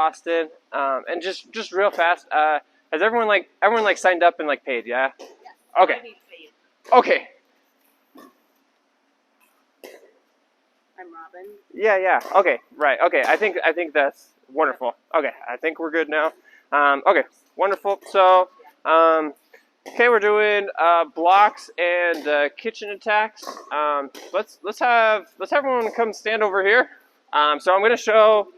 Austin, and just real fast. Has everyone signed up and paid? Yeah. Yes. Okay. I need faith. Okay. I'm Robin. Yeah. Okay. Right. Okay. I think that's wonderful. Okay. I think we're good now. Okay. Wonderful. So, okay, we're doing blocks and kitchen attacks. Let's have everyone come stand over here. So I'm gonna show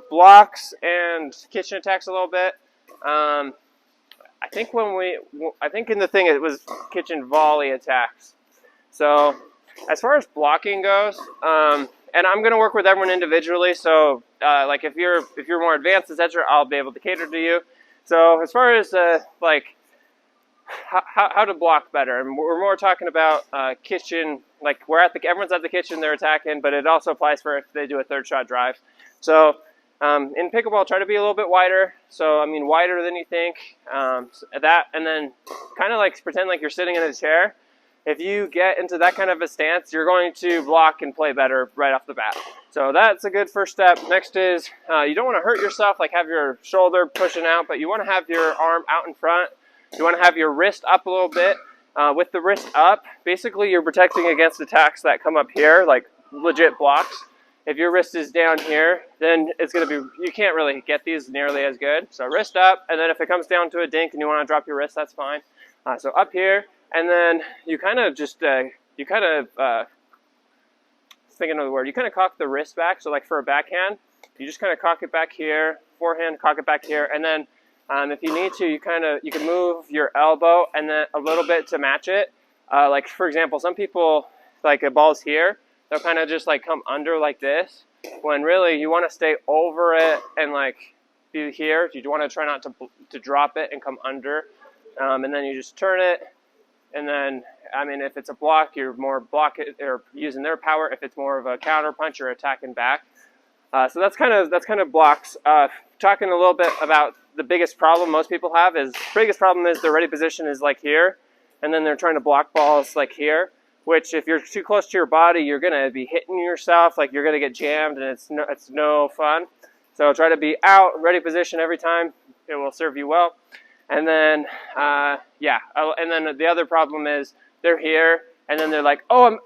blocks and kitchen attacks a little bit. I think in the thing it was kitchen volley attacks. So as far as blocking goes, and I'm going to work with everyone individually. So if you're more advanced, etc., I'll be able to cater to you. So as far as how to block better, and we're more talking about kitchen. Everyone's at the kitchen, they're attacking, but it also applies for if they do a third shot drive. So in pickleball, try to be a little bit wider. So wider than you think. And then kind of pretend like you're sitting in a chair. If you get into that kind of a stance, you're going to block and play better right off the bat. So that's a good first step. Next is you don't want to hurt yourself, have your shoulder pushing out, but you want to have your arm out in front. You want to have your wrist up a little bit. With the wrist up, basically you're protecting against attacks that come up here, like legit blocks. If your wrist is down here, then it's going to be, you can't really get these nearly as good. So wrist up, and then if it comes down to a dink and you want to drop your wrist, that's fine. So up here, and then you kind of thinking of the word, you kind of cock the wrist back. So for a backhand, you just kind of cock it back here, forehand, cock it back here, and then if you need to, you can move your elbow and then a little bit to match it. For example, some people a ball's here, they'll kind of just come under like this, when really you want to stay over it and be here. You want to try not to drop it and come under, and then you just turn it. And then if it's a block, you're more or using their power. If it's more of a counter punch, you're attacking back. So that's kind of blocks. Talking a little bit about the biggest problem most people have is their ready position is here, and then they're trying to block balls here. Which, if you're too close to your body, you're gonna be hitting yourself. You're gonna get jammed, and it's no fun. So try to be out, ready position every time. It will serve you well. And then and then the other problem is they're here, and then they're like, oh,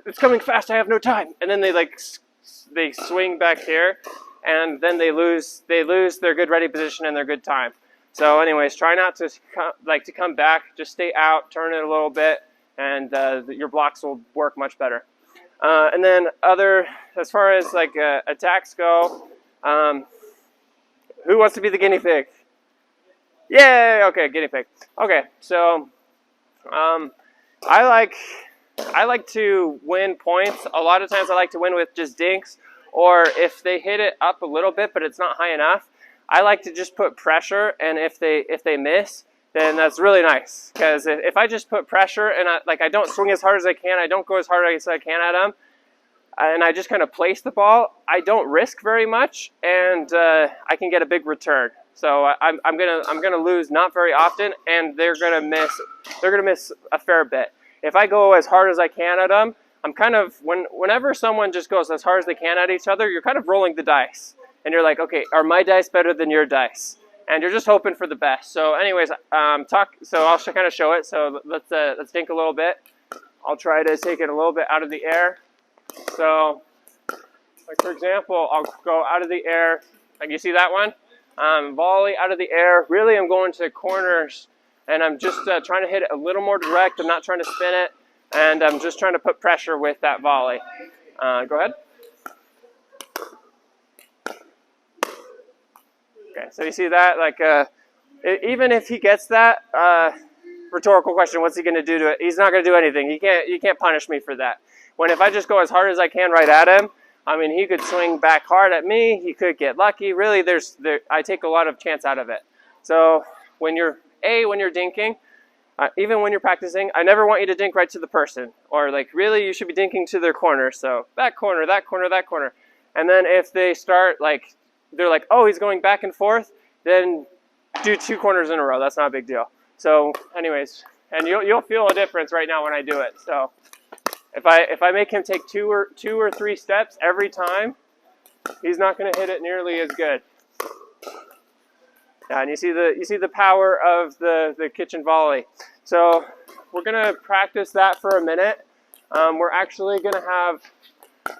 it's coming fast. I have no time. And then they swing back here, and then they lose their good ready position and their good time. So anyways, try not to come back. Just stay out, turn it a little bit, and your blocks will work much better. And then as far as attacks go, who wants to be the guinea pig? Yay! Okay, guinea pig. Okay, so I like to win points. A lot of times I like to win with just dinks, or if they hit it up a little bit but it's not high enough, I like to just put pressure, and if they miss, then that's really nice. Because if I just put pressure and I don't swing as hard as I can, I don't go as hard as I can at them, and I just kind of place the ball, I don't risk very much, and I can get a big return. So I'm gonna lose not very often, and they're gonna miss a fair bit. If I go as hard as I can at them, I'm kind of whenever someone just goes as hard as they can at each other, you're kind of rolling the dice, and you're like, okay, are my dice better than your dice? And you're just hoping for the best. So anyways, So I'll kind of show it. So let's dink a little bit. I'll try to take it a little bit out of the air. So for example, I'll go out of the air. You see that one? Volley out of the air. Really, I'm going to corners, and I'm just trying to hit it a little more direct. I'm not trying to spin it, and I'm just trying to put pressure with that volley. Go ahead. Okay, so you see that? Even if he gets that, rhetorical question, what's he going to do to it? He's not going to do anything. You can't punish me for that. If I just go as hard as I can right at him, he could swing back hard at me. He could get lucky. Really, I take a lot of chance out of it. So when you're dinking, even when you're practicing, I never want you to dink right to the person. Or really, you should be dinking to their corner. So that corner, that corner, that corner. And then if they start they're like, oh, he's going back and forth, then do 2 corners in a row. That's not a big deal. So anyways, and you'll feel a difference right now when I do it. So if I make him take two or three steps every time, he's not going to hit it nearly as good. Yeah, and you see the power of the kitchen volley. So we're gonna practice that for a minute. We're actually gonna have.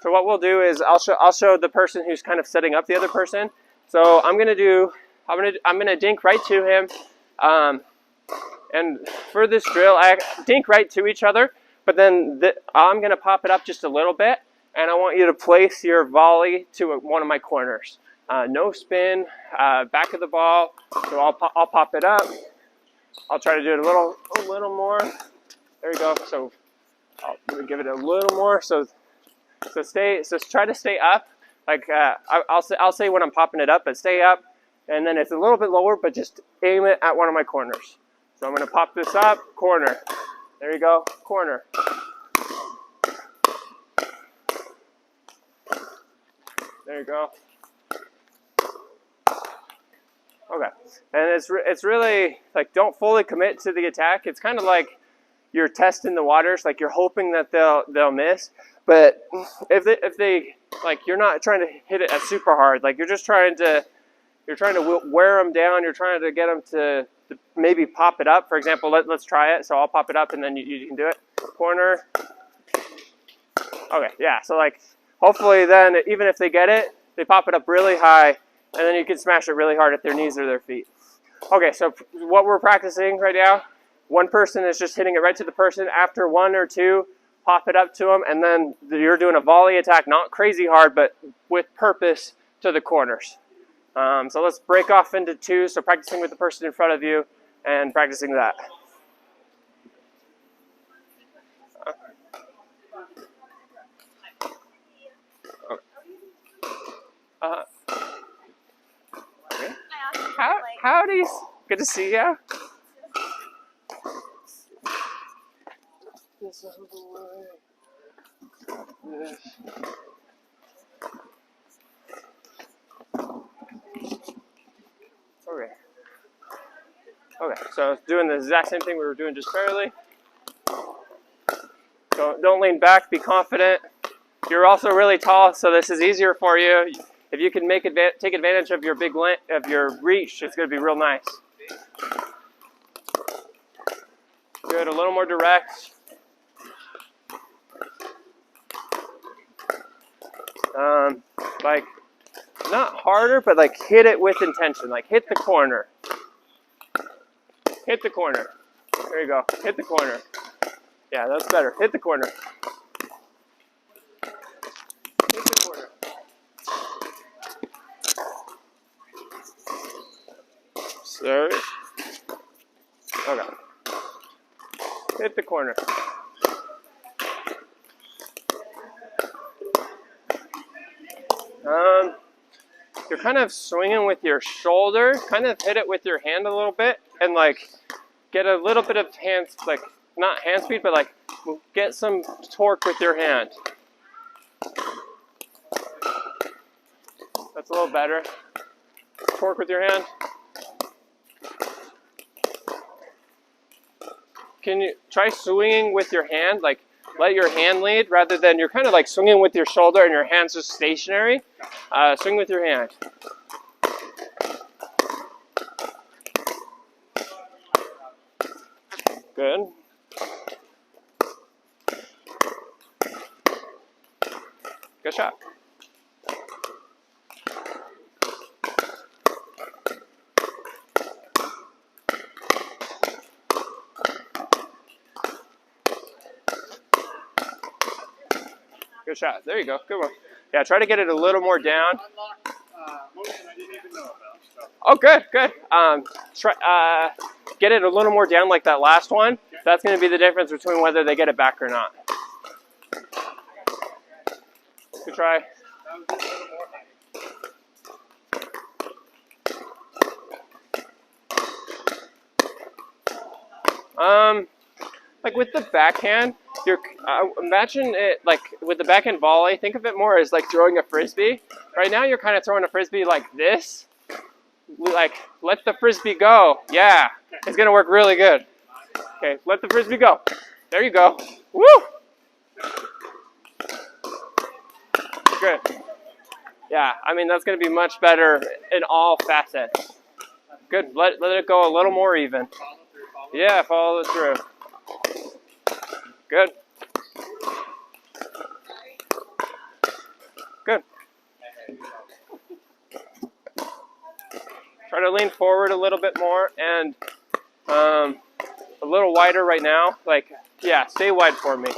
So what we'll do is I'll show the person who's kind of setting up the other person. So I'm gonna dink right to him, and for this drill, I dink right to each other. But then I'm gonna pop it up just a little bit, and I want you to place your volley to one of my corners. No spin, back of the ball. So I'll pop it up. I'll try to do it a little more. There we go. So I'll give it a little more. So try to stay up. Like I'll say when I'm popping it up, but stay up, and then it's a little bit lower, but just aim it at one of my corners. So I'm gonna pop this up, corner. There you go, corner. There you go. Okay, and it's really like don't fully commit to the attack. It's kind of like you're testing the waters, like you're hoping that they'll miss. But if they like, you're not trying to hit it as super hard. Like you're trying to wear them down. You're trying to get them to maybe pop it up. For example, let's try it. So I'll pop it up, and then you can do it. Corner. Okay, yeah. So like hopefully then even if they get it, they pop it up really high, and then you can smash it really hard at their knees or their feet. Okay, so what we're practicing right now, one person is just hitting it right to the person. After one or two, pop it up to them, and then you're doing a volley attack, not crazy hard, but with purpose to the corners. So let's break off into two. So practicing with the person in front of you and practicing that. Okay. Howdy. Good to see you. This out of the way. This. Okay. Okay, so doing the exact same thing we were doing just barely. Don't lean back, be confident. You're also really tall, so this is easier for you. If you can take advantage of your of your reach, it's going to be real nice. Good, a little more direct. Like, not harder, but like hit it with intention. Like hit the corner. Hit the corner. There you go. Hit the corner. Yeah, that's better. Hit the corner. Hit the corner. Sorry. Okay. Hit the corner. You're kind of swinging with your shoulder. Kind of hit it with your hand a little bit, and like get a little bit of hands, like not hand speed, but like get some torque with your hand. That's a little better. Torque with your hand. Can you try swinging with your hand? Like let your hand lead rather than you're kind of like swinging with your shoulder and your hand's just stationary. Swing with your hand. Good. Good shot. Good shot. There you go. Good one. Yeah, try to get it a little more down. Oh, good, good. Get it a little more down like that last one. That's going to be the difference between whether they get it back or not. Good try. Like with the backhand, imagine it like with the backhand volley. Think of it more as like throwing a frisbee. Right now, you're kind of throwing a frisbee like this. Like let the frisbee go. Yeah, it's gonna work really good. Okay, let the frisbee go. There you go. Woo! Good. Yeah, I mean that's gonna be much better in all facets. Good. Let it go a little more even. Yeah, follow it through. Good. Good. Try to lean forward a little bit more and a little wider right now. Like, yeah, stay wide for me.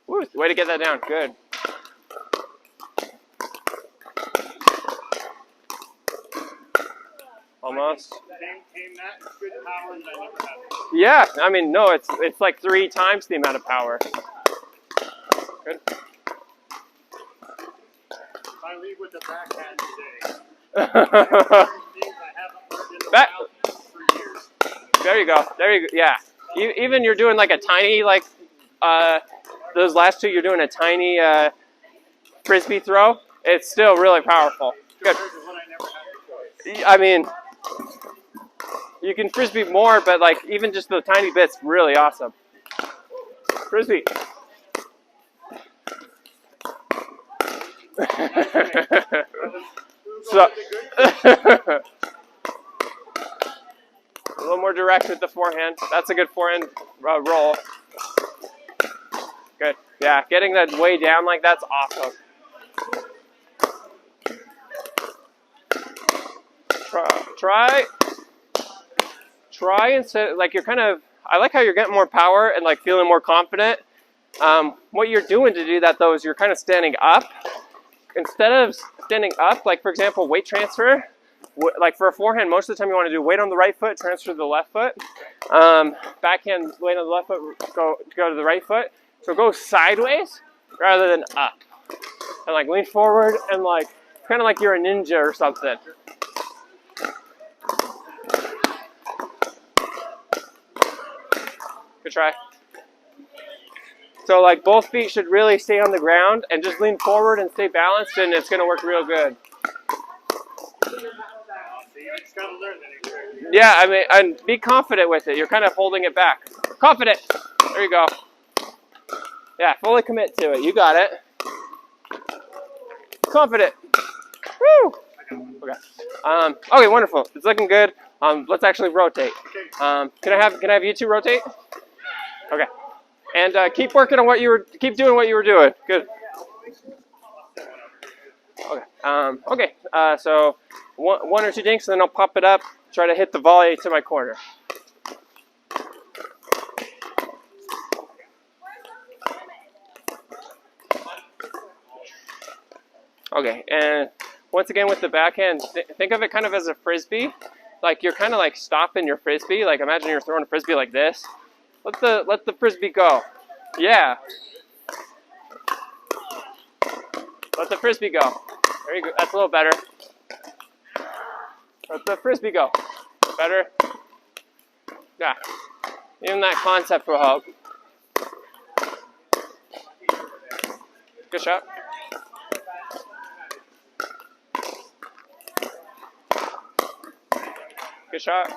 Woo, way to get that down. Good. Almost. Yeah, I mean, no, it's like 3 times the amount of power. Good. I leave with the backhand today. Back. There you go. There you go. Yeah. Even you're doing like a tiny, like, those last 2, you're doing a tiny frisbee throw. It's still really powerful. Good. I mean, you can frisbee more, but like even just the tiny bits, really awesome. Frisbee. So, a little more direct with the forehand. That's a good forehand roll. Good. Yeah, getting that way down like that's awesome. Try and set, like you're kind of, I like how you're getting more power and like feeling more confident. What you're doing to do that though is you're kind of standing up. Instead of standing up, like for example, weight transfer, like for a forehand, most of the time you want to do weight on the right foot, transfer to the left foot. Backhand, weight on the left foot, go to the right foot. So go sideways rather than up. And like lean forward and like, kind of like you're a ninja or something. Good try. So like both feet should really stay on the ground and just lean forward and stay balanced and it's going to work real good. Yeah, I mean, and be confident with it. You're kind of holding it back. Confident. There you go. Yeah, fully commit to it. You got it. Confident. Woo! Okay. Okay, wonderful. It's looking good. Let's actually rotate. Can I have you two rotate? Okay. And keep working on keep doing what you were doing. Good. Okay. Okay. So one or two dinks, and then I'll pop it up. Try to hit the volley to my corner. Okay. And once again with the backhand, think of it kind of as a frisbee. Like you're kind of like stopping your frisbee. Like imagine you're throwing a frisbee like this. Let the frisbee go. Yeah. Let the frisbee go. There you go. That's a little better. Let the frisbee go. Better. Yeah. Even that concept will help. Good shot. Good shot.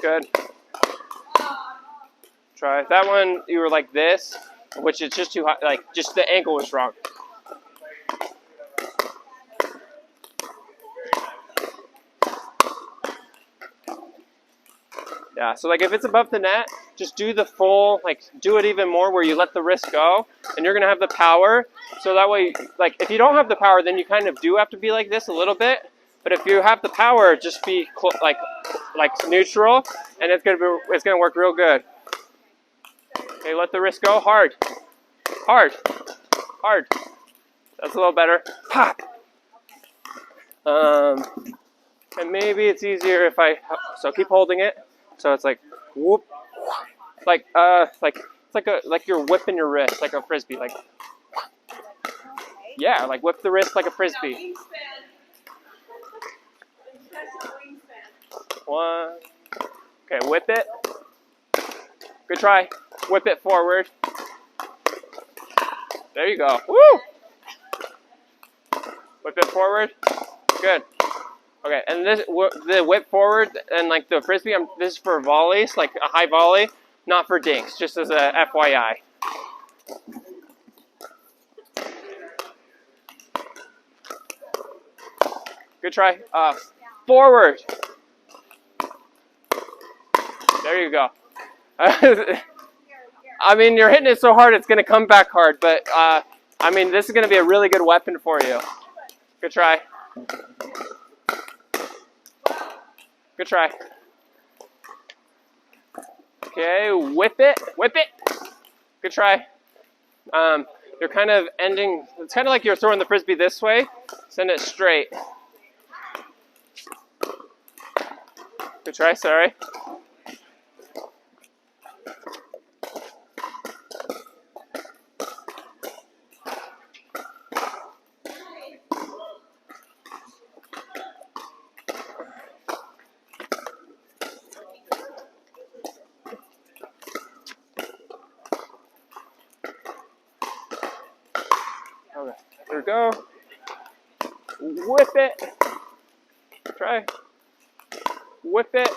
Good. Try that one. You were like this, which is just too high. Like just the ankle was wrong. Yeah. So like if it's above the net, just do the full. Like do it even more where you let the wrist go, and you're gonna have the power. So that way, like if you don't have the power, then you kind of do have to be like this a little bit. But if you have the power, just be like neutral, and it's gonna work real good. Okay, let the wrist go hard, hard, hard. That's a little better. Pop. And maybe it's easier if so keep holding it. So it's like whoop, like it's like you're whipping your wrist like a frisbee, like yeah, like whip the wrist like a frisbee. One. Okay, whip it. Good try. Whip it forward. There you go. Woo! Whip it forward. Good. Okay, and the whip forward and like the frisbee, this is for volleys, like a high volley, not for dinks, just as a FYI. Good try. Forward. There you go. I mean, you're hitting it so hard, it's going to come back hard, but I mean, this is going to be a really good weapon for you. Good try. Good try. Okay, whip it, whip it. Good try. You're kind of ending, it's kind of like you're throwing the frisbee this way. Send it straight. Good try, sorry. Okay, there we go. Whip it. Try. Whip it.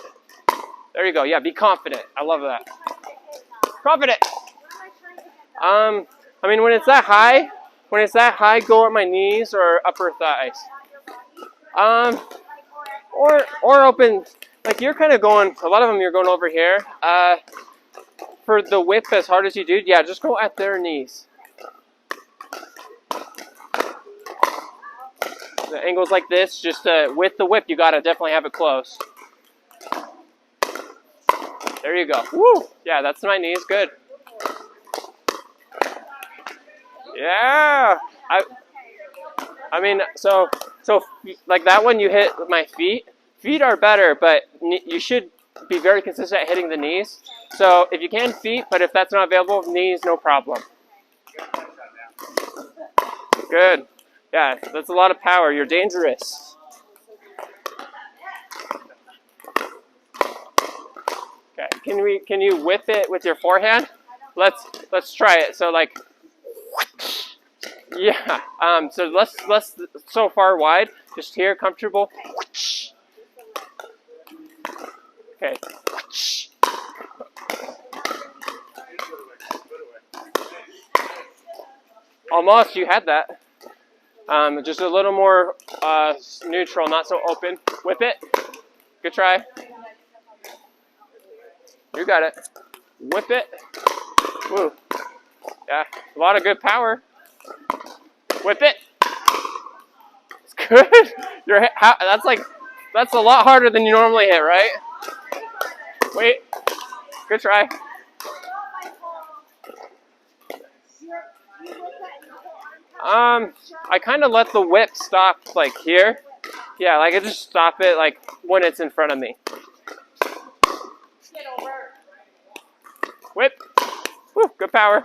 There you go. Yeah, be confident. I love that. Confident. I mean, when it's that high, go at my knees or upper thighs. Or open. Like you're kind of going. A lot of them you're going over here. For the whip as hard as you do, yeah, just go at their knees. The angles like this, just with the whip, you gotta definitely have it close. There you go. Woo! Yeah, that's my knees. Good. Yeah. I mean, so like that one, you hit my feet. Feet are better, but you should be very consistent at hitting the knees. So if you can feet, but if that's not available, knees, no problem. Good. Yeah, that's a lot of power. You're dangerous. Okay. Can you whip it with your forehand? Let's try it. So like, yeah. So let's so far wide. Just here, comfortable. Okay. Almost. You had that. Just a little more neutral, not so open. Whip it. Good try. You got it. Whip it. Woo. Yeah, a lot of good power. Whip it. It's good. That's a lot harder than you normally hit, right? Wait. Good try. I kind of let the whip stop like here. Yeah, like I just stop it like when it's in front of me. Whip. Woo, good power.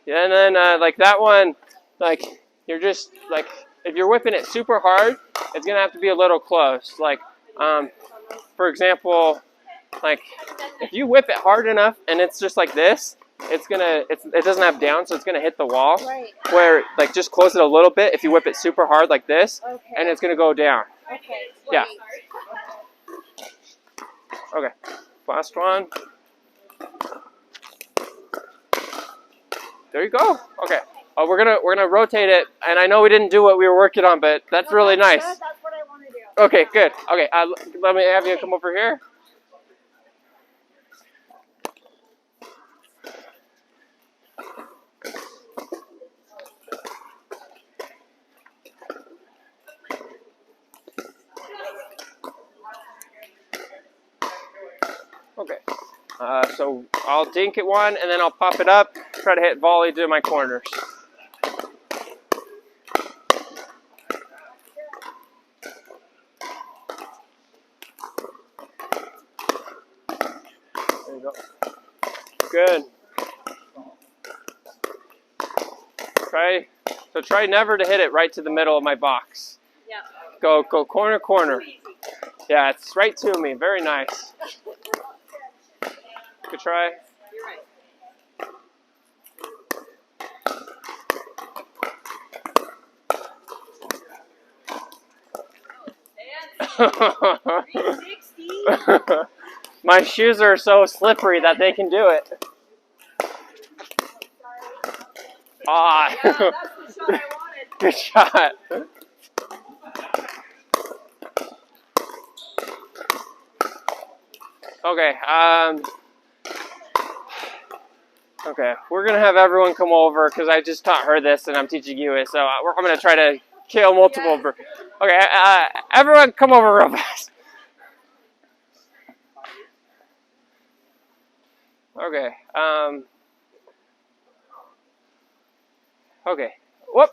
Yeah, and then like that one, like you're just like if you're whipping it super hard, it's gonna have to be a little close. Like, for example, like if you whip it hard enough and it's just like this, it doesn't have down, so it's gonna hit the wall. Right. Where like just close it a little bit if you whip it super hard like this, Okay. and it's gonna go down. Okay. Yeah. Okay. Last one. There you go. Okay. Oh, we're gonna rotate it, and I know we didn't do what we were working on, but that's really nice. That's what I want to do. Okay, good. Okay, let me have you come over here. Okay. So I'll dink it one, and then I'll pop it up, try to hit volley to my corners. There you go. Good. Try never to hit it right to the middle of my box. Yeah. Go corner, corner. Yeah, it's right to me. Very nice. Good try. You're right. 360. My shoes are so slippery that they can do it. Ah, Yeah, that's the shot I wanted. good shot. Okay, okay, we're gonna have everyone come over because I just taught her this and I'm teaching you it. So I'm gonna try to kill multiple. Okay, everyone come over real fast. Okay, okay, whoop.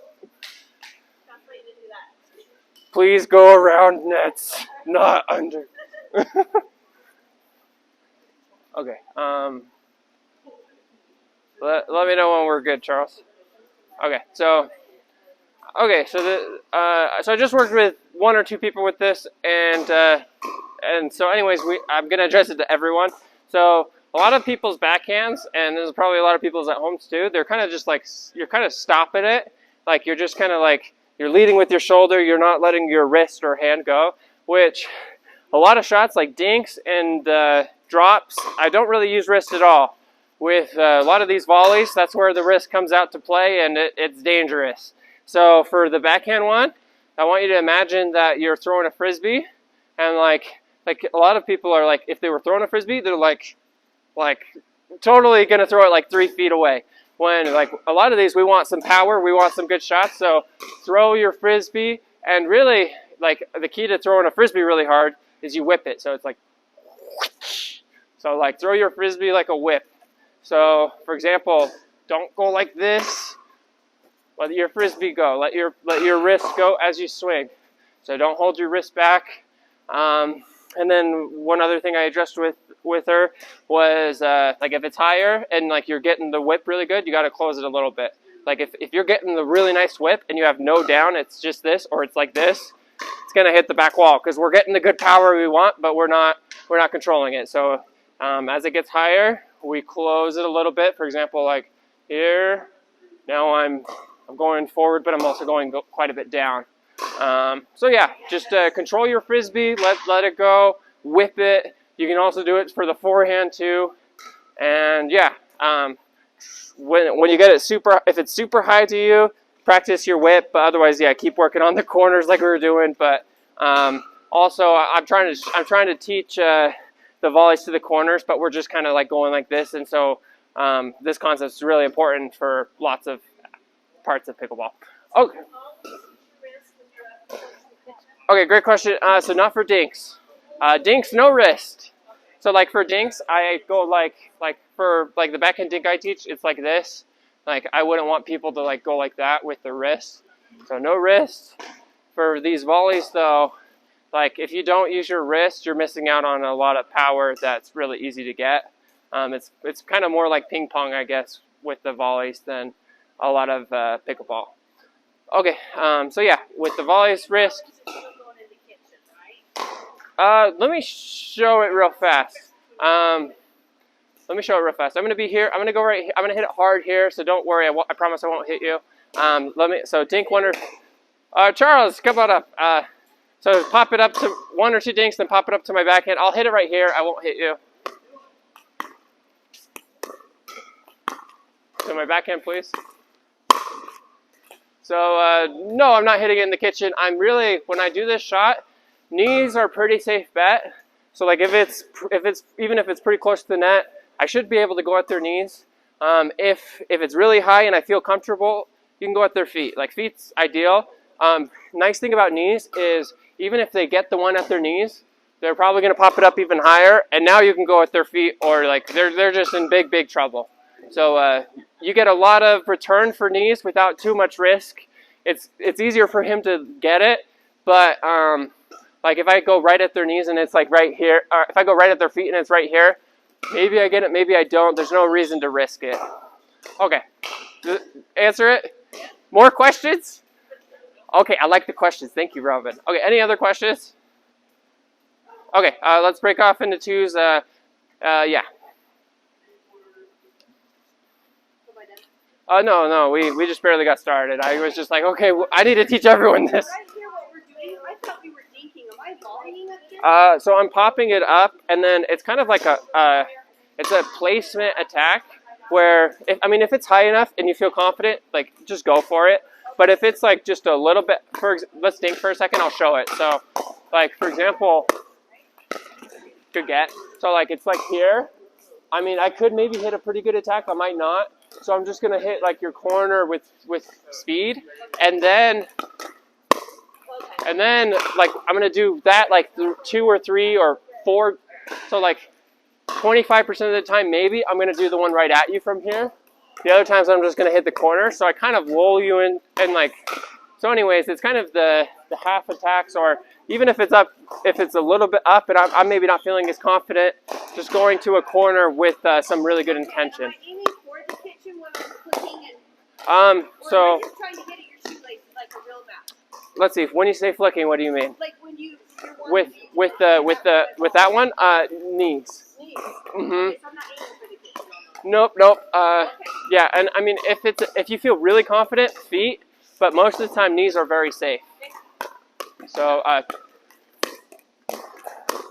Please go around nets, not under. Okay, let me know when we're good, Charles. Okay, so so I just worked with 1 or 2 people with this, and so anyways, I'm gonna address it to everyone. So a lot of people's backhands, and there's probably a lot of people's at homes too. They're kind of just like you're kind of stopping it, like you're just kind of like you're leading with your shoulder. You're not letting your wrist or hand go, which a lot of shots like dinks and drops, I don't really use wrist at all. With a lot of these volleys, that's where the wrist comes out to play, and it's dangerous. So for the backhand one, I want you to imagine that you're throwing a frisbee, and like a lot of people are like, if they were throwing a frisbee, they're like totally gonna throw it like 3 feet away. When like a lot of these, we want some power, we want some good shots. So throw your frisbee, and really like the key to throwing a frisbee really hard is you whip it. So it's like, so like throw your frisbee like a whip. So for example, don't go like this. Let your frisbee go. Let your wrist go as you swing. So don't hold your wrist back. And then one other thing I addressed with her was like if it's higher and like you're getting the whip really good, you got to close it a little bit. Like if you're getting the really nice whip and you have no down, it's just this, or it's like this, it's gonna hit the back wall because we're getting the good power we want, but we're not controlling it. So as it gets higher, we close it a little bit. For example, like here, now I'm going forward, but I'm also going quite a bit down. So yeah, just control your frisbee, let it go, whip it. You can also do it for the forehand too. And yeah, when you get it if it's super high to you, practice your whip. But otherwise, yeah, keep working on the corners like we were doing. But also, I'm trying to teach the volleys to the corners, but we're just kind of like going like this. And so this concept is really important for lots of parts of pickleball. Okay. Okay, great question. So not for dinks. Dinks, no wrist. So like for dinks, I go like for like the backhand dink I teach, it's like this. Like I wouldn't want people to like go like that with the wrist. So no wrist. For these volleys though, like if you don't use your wrist, you're missing out on a lot of power that's really easy to get. It's kind of more like ping pong, I guess, with the volleys than a lot of pickleball. Okay, so yeah, with the volleys, wrist. Let me show it real fast. I'm gonna be here. I'm gonna go right here. I'm gonna hit it hard here, so don't worry. I promise I won't hit you. So dink one or Charles, come on up. So pop it up to 1 or 2 dinks, then pop it up to my backhand. I'll hit it right here. I won't hit you. So my backhand, please. So no, I'm not hitting it in the kitchen. I'm really, when I do this shot, knees are a pretty safe bet. So like even if it's pretty close to the net, I should be able to go at their knees. If it's really high and I feel comfortable, you can go at their feet. Like feet's ideal. Nice thing about knees is even if they get the one at their knees, they're probably going to pop it up even higher, and now you can go at their feet, or like they're just in big trouble. So you get a lot of return for knees without too much risk. It's easier for him to get it, but like if I go right at their knees and it's like right here, or if I go right at their feet and it's right here, maybe I get it, maybe I don't. There's no reason to risk it. Okay, answer it. More questions? Okay, I like the questions. Thank you, Robin. Okay, any other questions? Okay, let's break off into twos. Yeah. No, we just barely got started. I was just like, okay, I need to teach everyone this. Right here, what we're doing, I thought we were dinking. Am I volume of it? So I'm popping it up, and then it's kind of like it's a placement attack where, if it's high enough and you feel confident, like just go for it. But if it's like just a little bit, let's think for a second, I'll show it. So, like for example, good get. So like it's like here. I could maybe hit a pretty good attack, I might not. So I'm just gonna hit like your corner with speed, and then like I'm gonna do that like 2 or 3 or 4. So like 25% of the time maybe I'm gonna do the one right at you from here. The other times I'm just gonna hit the corner. So I kind of lull you in, and like, so anyways, it's kind of the half attacks, or even if it's up, if it's a little bit up and I'm maybe not feeling as confident, just going to a corner with some really good intention. Am I aiming for the kitchen when I'm clicking and, So or am I just trying to hit at your shoelace like a real match? let's see. When you say flicking, what do you mean? Like when you're With that one, knees. knees. Mhm. Okay, so I'm not aiming for the kitchen. No. Nope. Okay. Yeah, and if you feel really confident, feet, but most of the time knees are very safe. So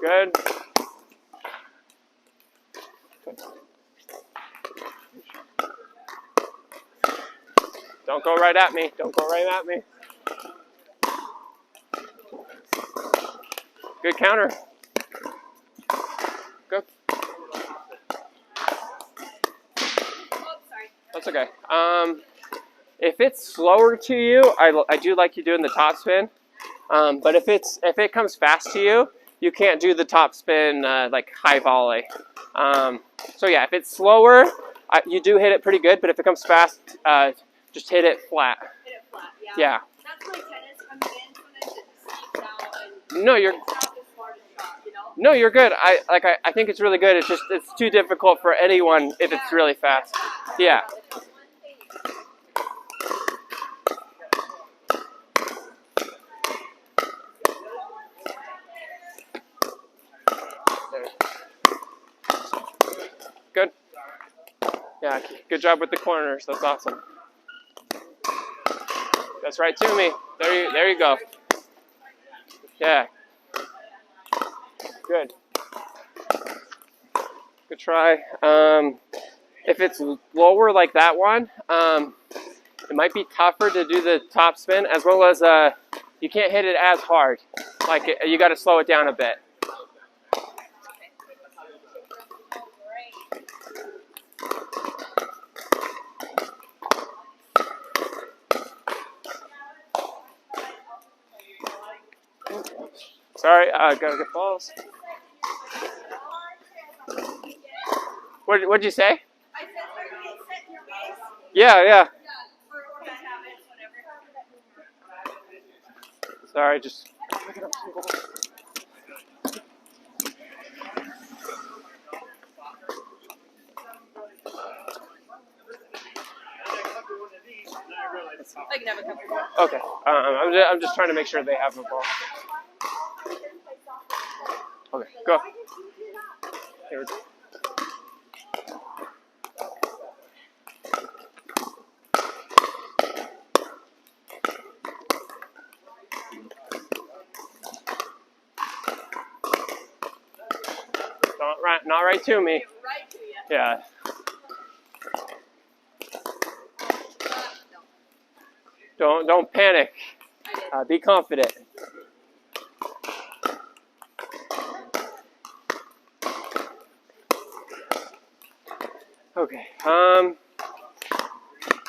good. Don't go right at me. Don't go right at me. Good counter. Good. Oh, sorry. That's okay. If it's slower to you, I do like you doing the top spin. But if it comes fast to you, you can't do the top spin like high volley. So yeah, if it's slower, you do hit it pretty good. But if it comes fast, just hit it flat. Hit it flat, yeah. Yeah. That's my tennis coming in. Sometimes it just sneaks out and No, you're it's not the smartest shot, you know? no, you're good. I think it's really good. It's too difficult for anyone if it's really fast. Yeah. It's one thing. Good. Yeah, good job with the corners. That's awesome. That's right to me. There you go. Yeah. Good. Good try. If it's lower like that one, it might be tougher to do the top spin, as well as you can't hit it as hard. Like you got to slow it down a bit. Sorry, gotta get balls. What'd you say? I said, are you getting set in your waist? Yeah. Yeah, for bad habits, whatever. Sorry, just. I can have a couple more. Okay. I'm just trying to make sure they have a ball. Okay, go. Here we go. Not right to me. Right to you. Yeah. No, Don't panic. I did. Be confident. Okay.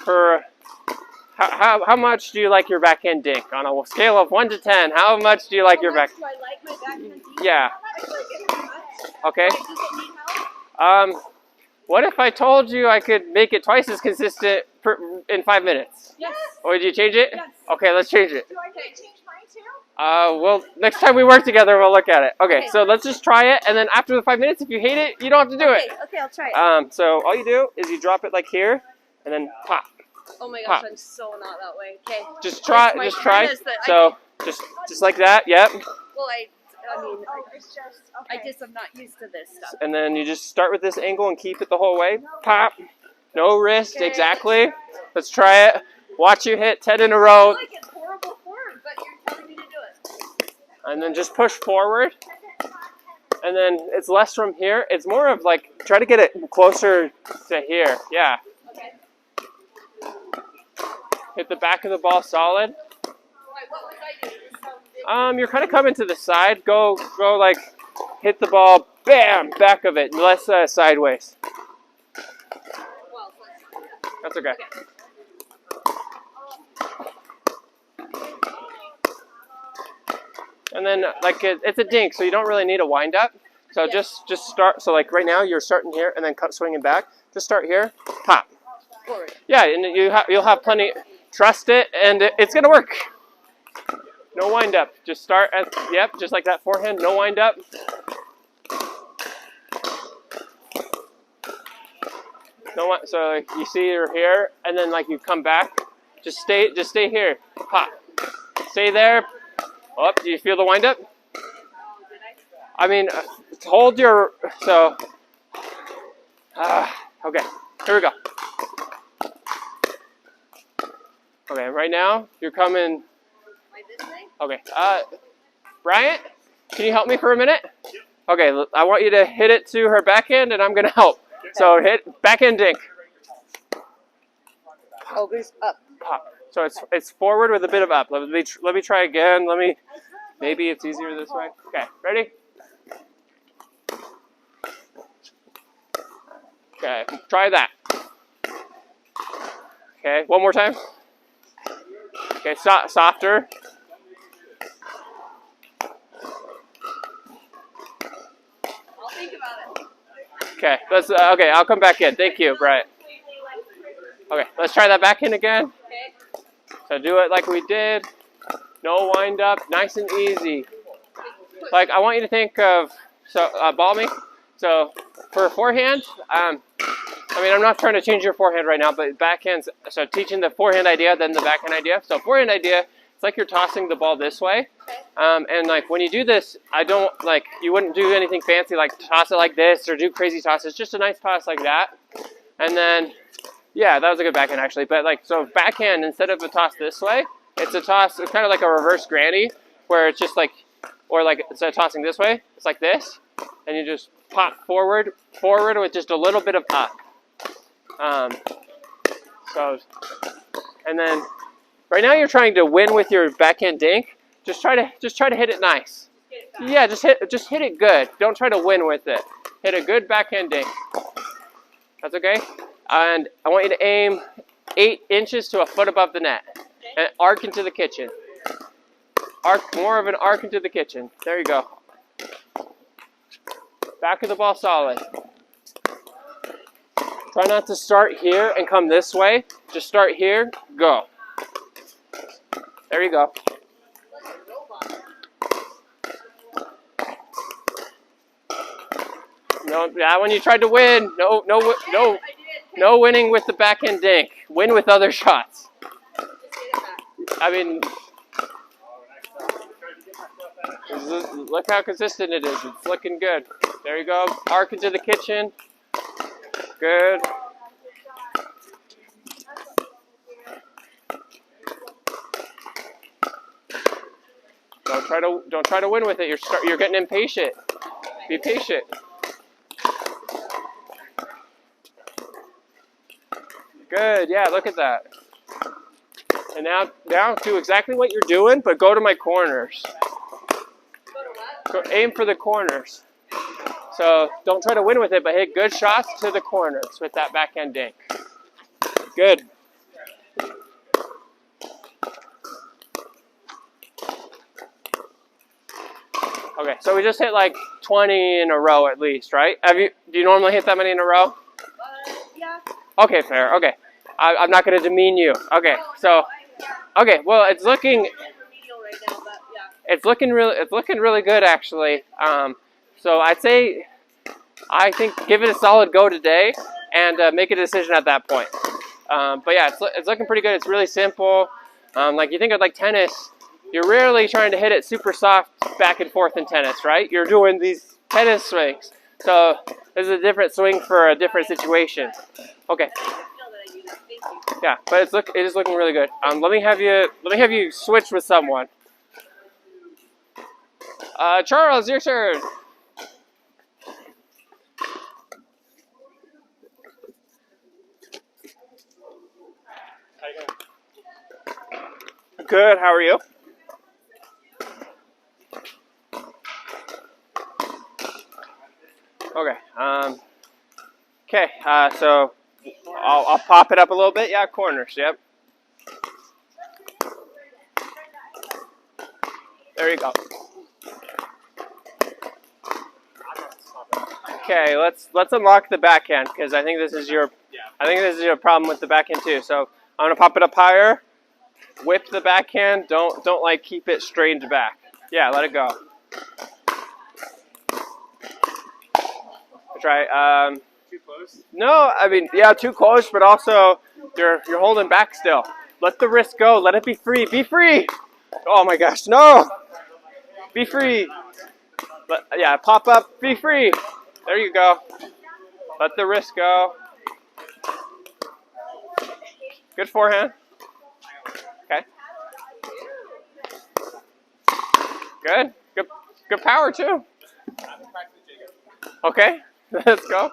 For how much do you like your backhand dink on a scale of 1 to 10? How much do you like your How much back? do I like my backhand dink? Yeah. I like it very much. Okay. Does it need help? What if I told you I could make it twice as consistent in 5 minutes? Yes. Or would you change it? Yes. Okay, let's change it. Do I get to change mine too? Well, next time we work together, we'll look at it. Okay, so let's just try it, and then after the 5 minutes, if you hate it, you don't have to do it. Okay, I'll try it. So all you do is you drop it like here, and then pop. Oh my pop. gosh, I'm so not that way. Okay. Just try. My Just try. friend is that- So just like that. Yep. Well, I mean, It's just I just am not used to this stuff. And then you just start with this angle and keep it the whole way. Pop. No wrist. Okay. Exactly. Let's try it. Watch you hit 10 in a row. I feel like it's horrible form, but you're telling me to do it. And then just push forward. And then it's less from here. It's more of like, try to get it closer to here. Yeah. Okay. Hit the back of the ball solid. Alright, what was I doing? This sounds big. You're kind of coming to the side. Go like, hit the ball, bam, back of it, less sideways. Well, That's okay. And then like it's a dink, so you don't really need a wind up. So just start. So like right now you're starting here and then cut swinging back. Just start here, pop. forward. Yeah, and you'll have plenty. Trust it, and it's gonna work. No wind up. Just start at just like that forehand. No wind up. No one, so like you see you're here, and then like you come back. Just stay here. Pop. Stay there. Oh, do you feel the wind up? I mean, hold your so. Okay, here we go. Okay, right now you're coming. Like this way? Okay, Bryant, can you help me for a minute? Okay, I want you to hit it to her backhand, and I'm gonna help. So hit backhand dink. Oh, goes up. Pop. So it's forward with a bit of up. Let me try again. Maybe it's easier this way. Okay, ready? Okay, try that. Okay, one more time. Okay, softer. I'll think about it. Okay, okay. I'll come back in. Thank you, Brian. Okay, let's try that back in again. Okay. So do it like we did. No wind up, nice and easy. Like I want you to think of ball me. So for a forehand, I mean I'm not trying to change your forehand right now, but backhands. So teaching the forehand idea, then the backhand idea. So forehand idea, it's like you're tossing the ball this way. And like when you do this, you wouldn't do anything fancy like toss it like this or do crazy tosses. Just a nice toss like that. And then, yeah, that was a good backhand actually. But like, so backhand, instead of a toss this way, it's a toss, it's kind of like a reverse granny where it's just like, or like instead of tossing this way, it's like this. And you just pop forward with just a little bit of up. And then right now you're trying to win with your backhand dink. Just try to hit it nice. Yeah, just hit it good. Don't try to win with it. Hit a good backhand dink. That's okay. And I want you to aim 8 inches to a foot above the net. And arc into the kitchen. More of an arc into the kitchen. There you go. Back of the ball solid. Try not to start here and come this way. Just start here, go. There you go. No, that one you tried to win. No winning with the backhand dink. Win with other shots. I mean, look how consistent it is. It's looking good. There you go. Arc into the kitchen. Good. Don't try to win with it. You're getting impatient. Be patient. Good. Yeah, look at that. And now do exactly what you're doing, but go to my corners. Aim for the corners. So don't try to win with it, but hit good shots to the corners with that backhand dink. Good. Okay, so we just hit like 20 in a row at least, right? Do you normally hit that many in a row? Yeah. Okay, fair. Okay. I'm not going to demean you. Okay, so okay, well, it's looking really good actually. So I think give it a solid go today and make a decision at that point. But yeah, it's looking pretty good. It's really simple. Like you think of like tennis, you're rarely trying to hit it super soft back and forth in tennis, right? You're doing these tennis swings. So this is a different swing for a different situation. Okay. Yeah, but it is looking really good. Let me have you switch with someone. Charles, your turn. How you doing? Good. How are you? Okay. Okay. So I'll pop it up a little bit. Yeah, corners. Yep. There you go. Okay. Let's unlock the backhand because I think this is your problem with the backhand too. So I'm gonna pop it up higher. Whip the backhand. Don't like keep it strained back. Yeah. Let it go. Try. Too close? No, I mean, yeah, too close, but also you're holding back still. Let the wrist go. Let it be free. Be free. Oh my gosh, no. Be free. Yeah, pop up. Be free. There you go. Let the wrist go. Good forehand. Okay. Good. Good power too. Okay. Let's go.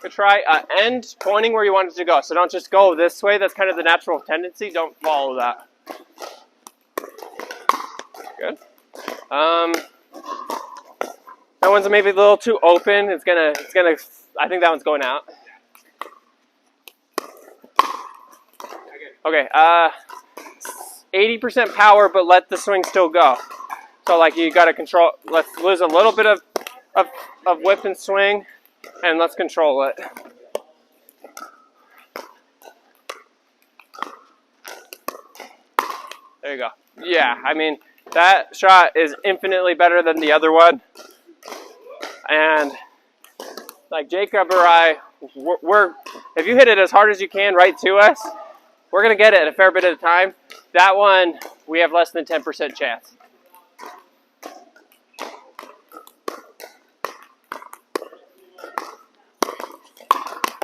Good try. End pointing where you want it to go. So don't just go this way. That's kind of the natural tendency. Don't follow that. Good. That one's maybe a little too open. It's gonna. I think that one's going out. Okay. 80% power, but let the swing still go. So like you got to control. Let's lose a little bit of whip and swing, and let's control it. There you go. Yeah, I mean that shot is infinitely better than the other one. And like Jacob or I, if you hit it as hard as you can right to us, we're gonna get it a fair bit of the time. That one we have less than 10% chance.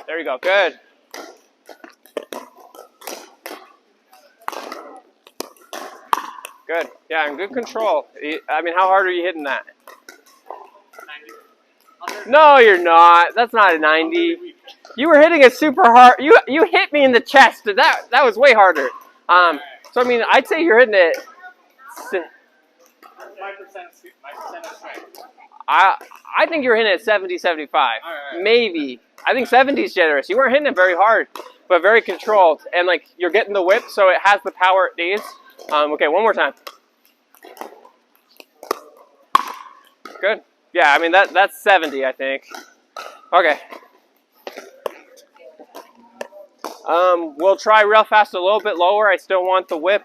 There you go. Good. Good. Yeah, and good control. I mean, how hard are you hitting that? 90. No, you're not. That's not a 90. You were hitting it super hard. You hit me in the chest. That was way harder. So I mean, I'd say you're hitting it. 5% strength. I think you're hitting it 70, 75. Right. Maybe. I think 70 is generous. You weren't hitting it very hard, but very controlled. And like you're getting the whip, so it has the power it needs. Okay, one more time. Good. Yeah, I mean that's 70, I think. Okay. We'll try real fast a little bit lower. I still want the whip.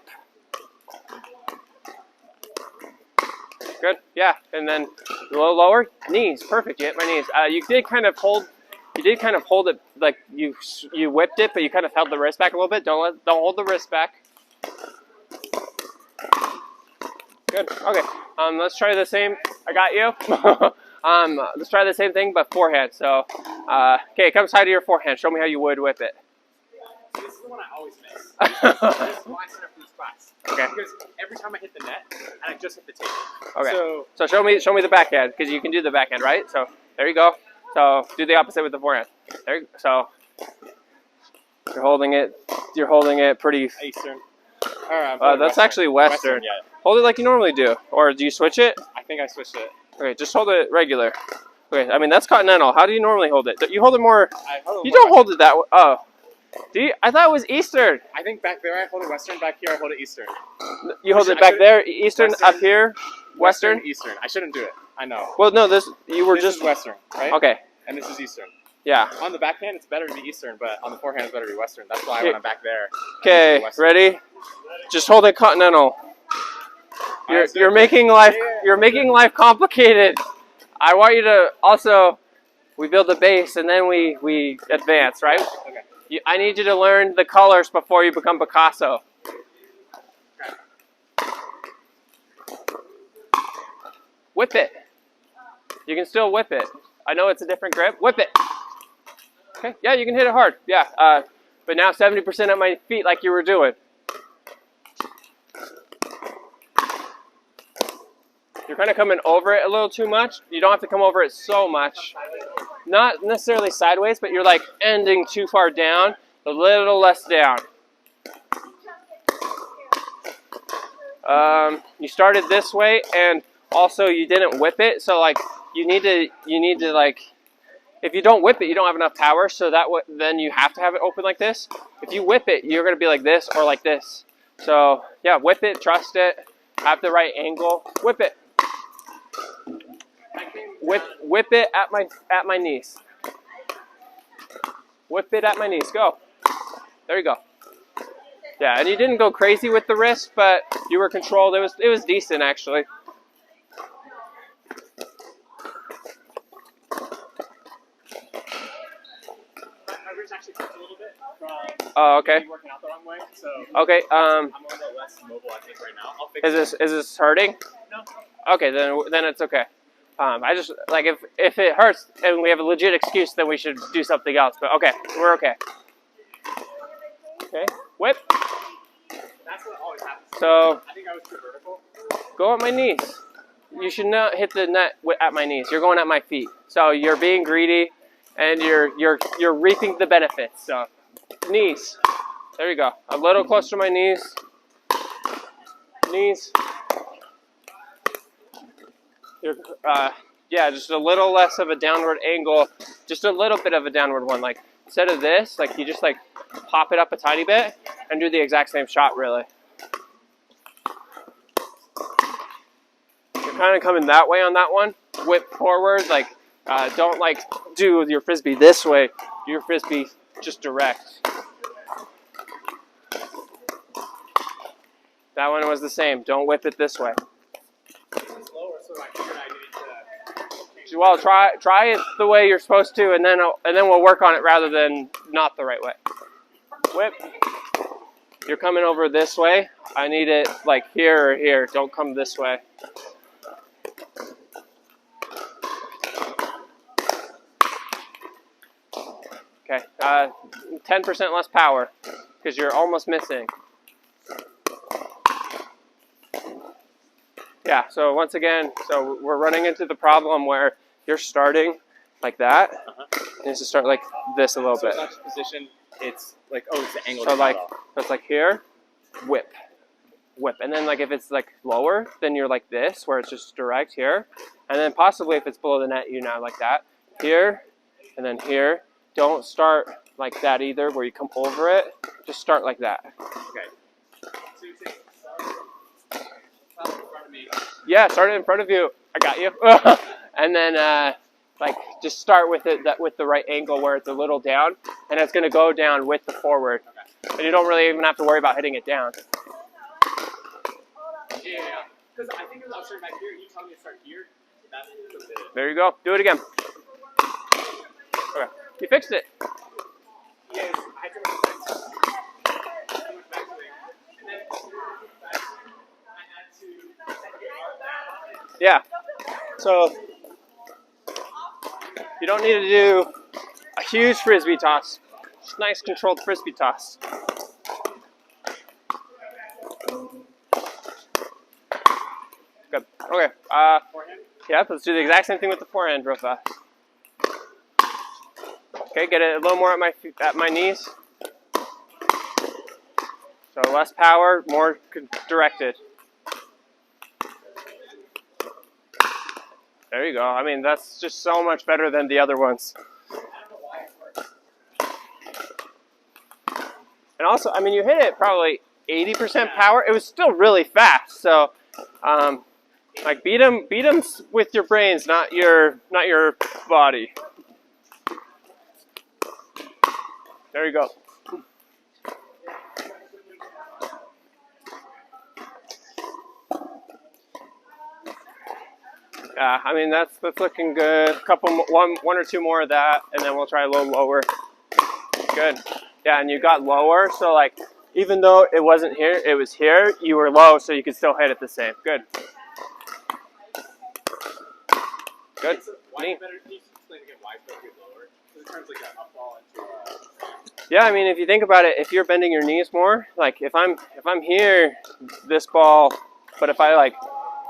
Good. Yeah, and then a little lower. Knees. Perfect. You hit my knees. You did kind of hold it like you whipped it, but you kind of held the wrist back a little bit. Don't hold the wrist back. Good. Okay. Let's try the same. I got you. Let's try the same thing, but forehand. So, okay, come side to your forehand. Show me how you would whip it. So this is the one I always miss. This is why I set up these spots. Okay. Because every time I hit the net, and I just hit the tape. Okay. So show me the backhand because you can do the backhand, right? So there you go. So do the opposite with the forehand. There. So you're holding it pretty. Eastern. That's Western. Actually Western. Yeah. Hold it like you normally do, or do you switch it? I think I switched it. Okay, just hold it regular. Okay, I mean that's continental. How do you normally hold it? You hold it more. You more don't hold it that way. Oh, do you? I thought it was Eastern. I think back there I hold it Western. Back here I hold it Eastern. You hold it back there, Eastern. Western, up here, Western. Eastern. I shouldn't do it. I know. Well, no, this is Western, right? Okay. And this is Eastern. Yeah. On the backhand, it's better to be Eastern, but on the forehand, it's better to be Western. That's why when I'm back there. Okay, ready? Just hold it continental. You're making life complicated. I want you to also. We build the base and then we advance, right? Okay. I need you to learn the colors before you become Picasso. Whip it. You can still whip it. I know it's a different grip. Whip it. Okay. Yeah, you can hit it hard. Yeah. But now 70% at my feet like you were doing. You're kind of coming over it a little too much. You don't have to come over it so much. Not necessarily sideways, but you're like ending too far down, a little less down. You started this way, and also you didn't whip it, so like you need to like, if you don't whip it, you don't have enough power, so then you have to have it open like this. If you whip it, you're gonna be like this or like this. So yeah, whip it, trust it, have the right angle, whip it. Whip it at my knees. Whip it at my knees. Go. There you go. Yeah, and you didn't go crazy with the wrist, but you were controlled. It was decent actually. My wrist actually hurts a little bit from Oh, okay. working out the wrong way, so Okay. I'm a little less mobile, I think, right now. I'll fix it. Is this hurting? No. Okay, then it's okay. I just like if it hurts and we have a legit excuse, then we should do something else. But okay, we're okay. Okay, whip. That's what always happens. So I think I was too vertical. go at my knees. You should not hit the net at my knees. You're going at my feet. So you're being greedy, and you're reaping the benefits. So knees. There you go. A little closer to my knees. Knees. Yeah, just a little less of a downward angle, just a little bit of a downward one. Like instead of this, like you just like pop it up a tiny bit and do the exact same shot. Really, you're kind of coming that way on that one. Whip forward, like don't like do your frisbee this way. Do your frisbee just direct. That one was the same. Don't whip it this way. It's lower, so I figured I needed to change. Well, try it the way you're supposed to, and then we'll work on it rather than not the right way. Whip. You're coming over this way. I need it like here or here. Don't come this way. Okay. 10% less power because you're almost missing. Yeah, so once again, so we're running into the problem where you're starting like that. You need to start like this a little bit. So it's not position, it's like, oh, it's the angle. So like, that's like here, whip. And then like if it's like lower, then you're like this, where it's just direct here. And then possibly if it's below the net, you now like that. Here, and then here. Don't start like that either, where you come over it. Just start like that. Okay. So you take in front of me. Yeah, start it in front of you. I got you. And then like just start with it with the right angle where it's a little down, and it's gonna go down with the forward. Okay. And you don't really even have to worry about hitting it down. Yeah. Because I think as I was starting back here, you told me to start here. That's it. There you go. Do it again. Okay. You fixed it. Yes, I had to back swing. And then I had to Yeah. So you don't need to do a huge frisbee toss. Just nice controlled frisbee toss. Good. Okay. forehand. Yeah, let's do the exact same thing with the forehand real fast. Okay, get it a little more at my knees. So less power, more directed. There you go. I mean, that's just so much better than the other ones. And also, I mean, you hit it probably 80% power. It was still really fast. So, like beat them with your brains, not your body. There you go. Yeah, I mean that's looking good. One or two more of that, and then we'll try a little lower. Good. Yeah, and you got lower, so like even though it wasn't here, it was here. You were low, so you could still hit it the same. Good. Good. Neat. Yeah, I mean, if you think about it, if you're bending your knees more, like if I'm here, this ball, but if I like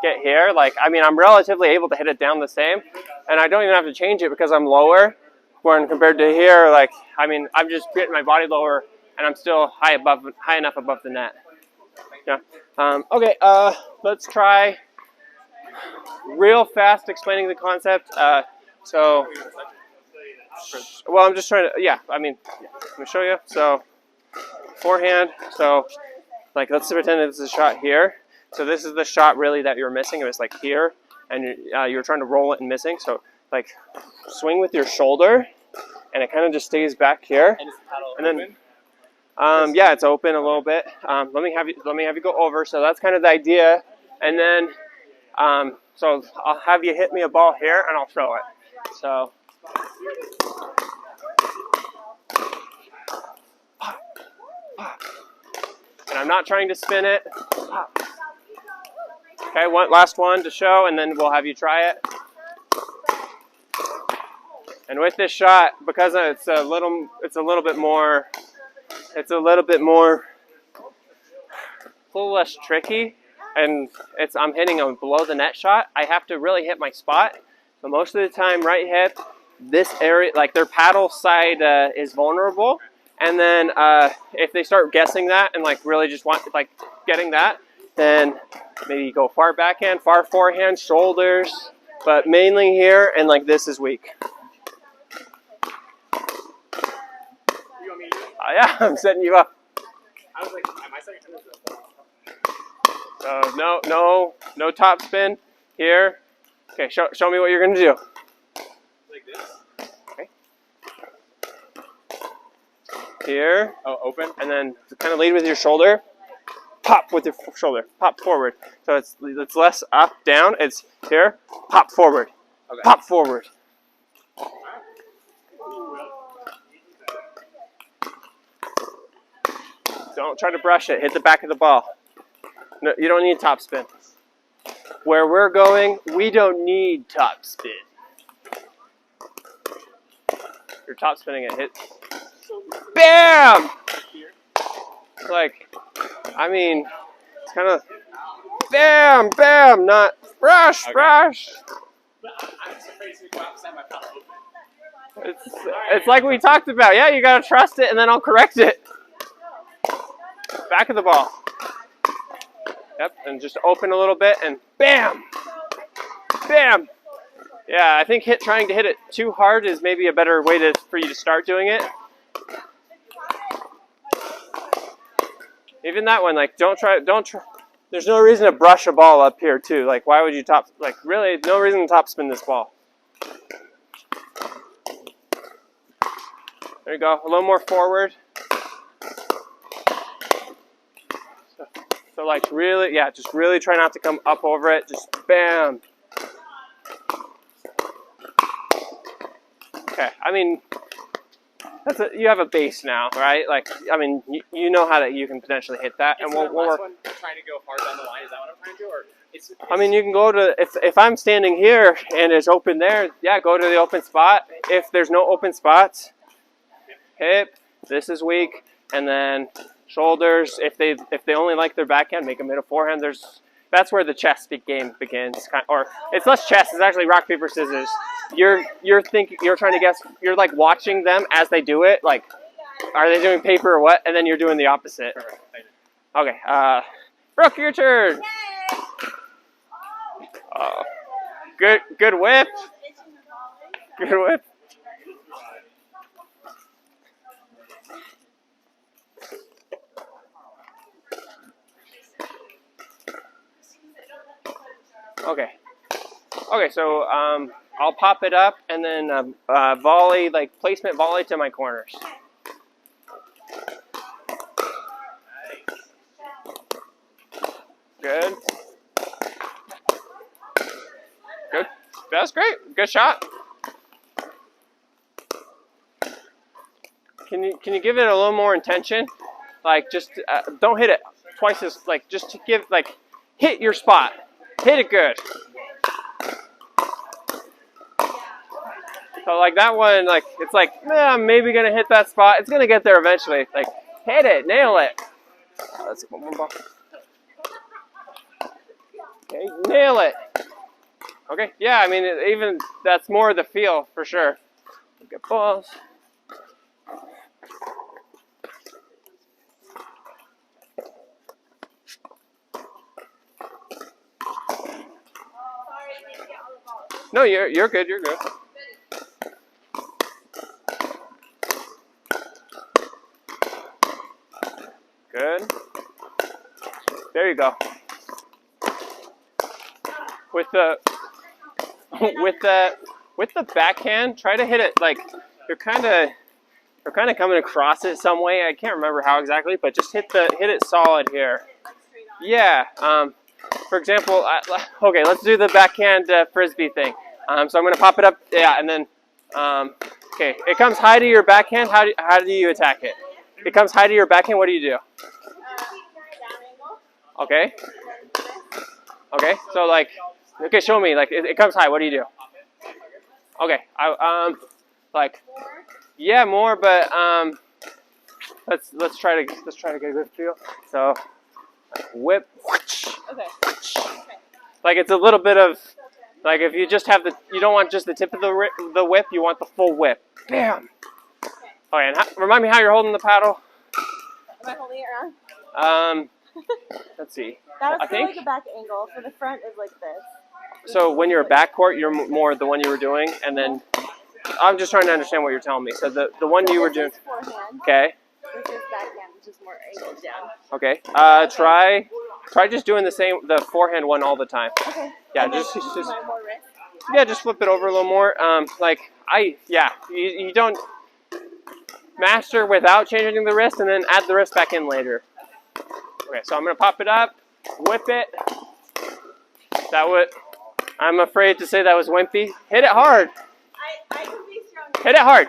get here. Like, I mean, I'm relatively able to hit it down the same, and I don't even have to change it because I'm lower. When compared to here, like, I mean, I'm just getting my body lower, and I'm still high enough above the net. Yeah. Okay. Let's try real fast explaining the concept. So, well, I'm just trying to. Yeah. I mean, let me show you. So, forehand. So, like, let's pretend it's a shot here. So this is the shot really that you're missing. It was like here, and you're trying to roll it and missing. So, like, swing with your shoulder. And it kind of just stays back here, and then, yeah, it's open a little bit. Let me have you go over. So that's kind of the idea, and then, so I'll have you hit me a ball here, and I'll throw it. So, and I'm not trying to spin it. Okay, last one to show, and then we'll have you try it. And with this shot, because it's a little bit more, a little less tricky, and I'm hitting a below the net shot. I have to really hit my spot. So most of the time, right hip, this area, like their paddle side is vulnerable. And then if they start guessing that and like really just want like getting that, then maybe go far backhand, far forehand, shoulders, but mainly here, and like this is weak. Yeah, I'm setting you up. I was like, am I setting So no top spin here. Okay, show me what you're gonna do. like this? Okay. Here. Oh, open. And then kind of lead with your shoulder. Pop with your shoulder. Pop forward. So it's less up, down. It's here. Pop forward. Okay. Pop forward. Don't try to brush it. Hit the back of the ball. No, you don't need top spin. Where we're going, we don't need top spin. You're top spinning it. Hit. Bam! Like, I mean, it's kind of bam, bam, not brush, Okay. brush. I'm just afraid to go outside my paddle open. It's like we talked about. Yeah, you gotta trust it, and then I'll correct it. Back of the ball. Yep, and just open a little bit, and bam, bam. Yeah, I think trying to hit it too hard is maybe a better way for you to start doing it. Even that one, like, don't try. There's no reason to brush a ball up here too. Like, why would you really, no reason to top spin this ball. There you go, a little more forward. So like really, yeah, just really try not to come up over it. Just bam. Okay, I mean, you have a base now, right? Like, I mean, you know how you can potentially hit that, and we'll work. One trying to go hard down the line. Is that what I'm trying to do, or it's I mean, you can go to if I'm standing here and it's open there, yeah, go to the open spot. If there's no open spots, hip. This is weak, and then shoulders. If they only like their backhand, make them hit a forehand. That's where the chess game begins, or it's less chess. It's actually rock paper scissors. You're trying to guess. You're like watching them as they do it. Like, are they doing paper or what? And then you're doing the opposite. Okay, Brooke, your turn. Good whip. Good whip. Okay, so I'll pop it up and then volley, like placement volley to my corners. Good. Good. That's great. Good shot. Can you give it a little more intention? Like, just don't hit it twice as, like, just to give, like, hit your spot. Hit it good. So like that one, like, it's like, I'm maybe gonna hit that spot. It's gonna get there eventually. Like, hit it, nail it. Let's get one more ball. Okay, nail it. Okay, yeah, I mean, even that's more the feel for sure. Get balls. No, you're good. You're good. Good. There you go. With the with the backhand, try to hit it like you're kind of coming across it some way. I can't remember how exactly, but just hit it solid here. Yeah. For example, okay, let's do the backhand frisbee thing. So I'm gonna pop it up. Yeah, and then okay, it comes high to your backhand. How do you attack it? It comes high to your backhand. What do you do? Okay. Okay. So like, okay, show me. Like it comes high. What do you do? Okay. Like, yeah, more, but let's try to get a good feel. So, like, whip. Okay. Like it's a little bit of, like if you just have you don't want just the tip of the whip. You want the full whip. Bam. Okay. And remind me how you're holding the paddle. Am I holding it around? Let's see. That I was think like a back angle, so the front is like this. so. When you're back court, you're more the one you were doing, and then I'm just trying to understand what you're telling me. So the one you were doing. This is forehand. Okay. This is backhand, which is more angled down. Okay. Try just doing the forehand one all the time. Okay. Yeah. And then Just my more wrist. yeah. Just flip it over a little more. You don't master without changing the wrist, and then add the wrist back in later. Okay. So I'm gonna pop it up, whip it. I'm afraid to say that was wimpy. Hit it hard. I can be strong. Hit it hard.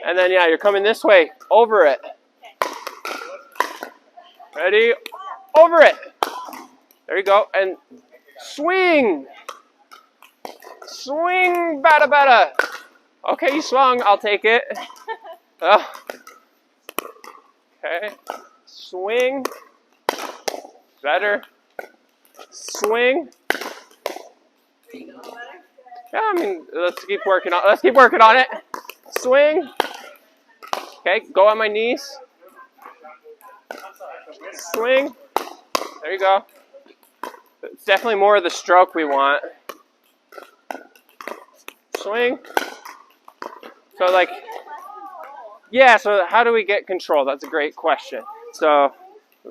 And then, yeah, you're coming this way. Over it. Ready? Over it. There you go. And swing. Swing, bada bada. Okay, you swung. I'll take it. Oh. Okay. Swing. Better. Swing. Yeah, I mean, let's keep working on it. Swing. Okay, go on my knees. Swing. There you go. It's definitely more of the stroke we want. Swing. So like, yeah, so how do we get control? That's a great question. So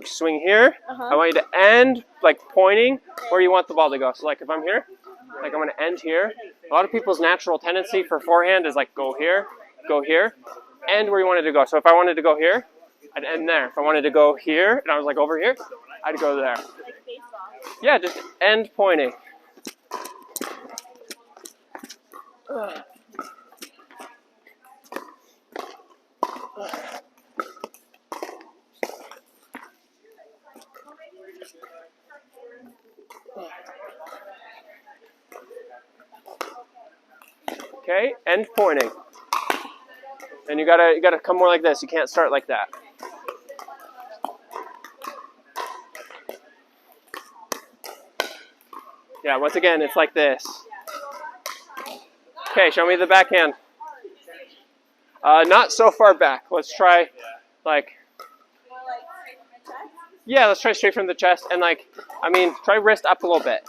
swing here. I want you to end like pointing where you want the ball to go. So like if I'm here, like I'm going to end here. A lot of people's natural tendency for forehand is like go here, end where you wanted to go. So if I wanted to go here, I'd end there. If I wanted to go here and I was like over here, I'd go there. Yeah, just end pointing. Okay, end pointing. And you gotta come more like this. You can't start like that. Yeah, once again, it's like this. Okay, show me the backhand. Not so far back. Let's try, like, yeah, let's try straight from the chest. And like, I mean, try wrist up a little bit.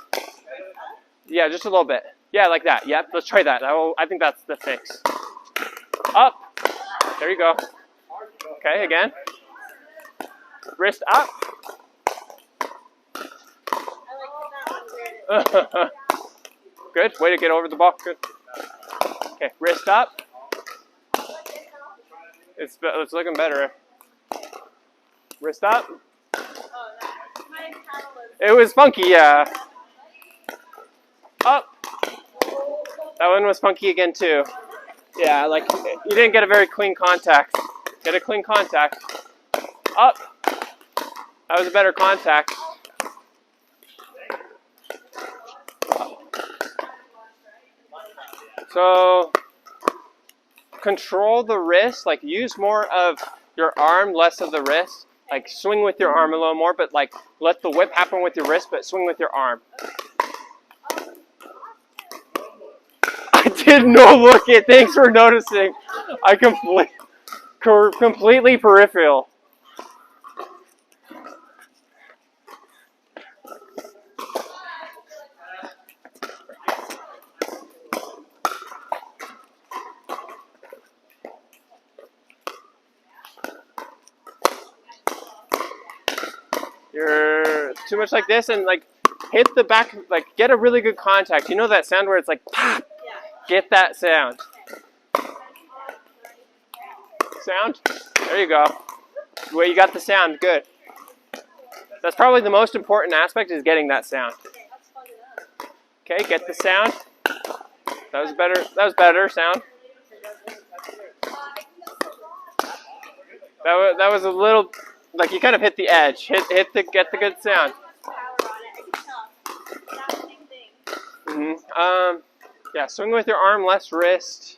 Yeah, just a little bit. Yeah, like that. Yep, let's try that. I think that's the fix. Up. There you go. Okay, again. Wrist up. Good. Way to get over the ball. Good. Okay, wrist up. It's looking better. Wrist up. It was funky, yeah. Up. That one was funky again too. Yeah, like you didn't get a very clean contact. Get a clean contact. Up. That was a better contact. So control the wrist, like use more of your arm, less of the wrist. Like swing with your arm a little more, but like let the whip happen with your wrist, but swing with your arm. I did no look it. Thanks for noticing. I completely peripheral. You're too much like this, and like hit the back, like get a really good contact. You know that sound where it's like pop? Get that sound. Sound? There you go. Well, you got the sound. Good. That's probably the most important aspect, is getting that sound. Okay, get the sound. That was better. That was better sound. That was a little, like you kind of hit the edge. Get the good sound. Yeah, swing with your arm, less wrist.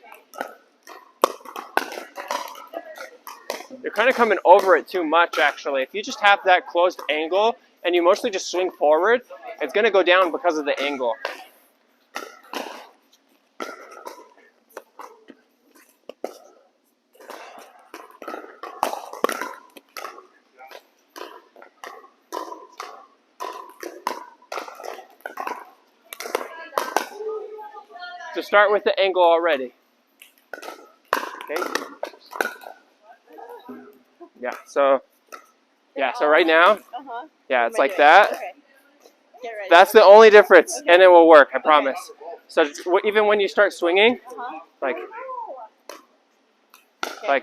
You're kind of coming over it too much, actually. If you just have that closed angle and you mostly just swing forward, it's going to go down because of the angle. So start with the angle already. Okay. So right now, yeah, it's like that. That's the only difference, and it will work, I promise. So even when you start swinging, like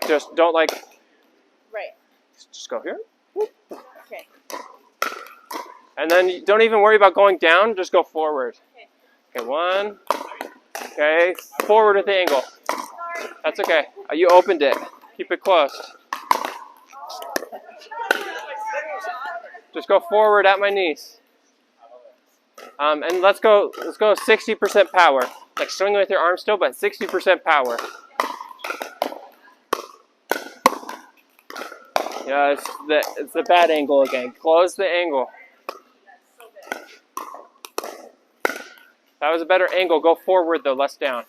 just don't like, just go here. Okay. And then you don't even worry about going down, just go forward. Okay, one. Okay, forward with the angle. That's okay. You opened it. Keep it closed. Just go forward at my knees. And let's go 60% power. Like swing with your arm still, but 60% power. Yeah, it's the bad angle again. Close the angle. That was a better angle. Go forward though, less down.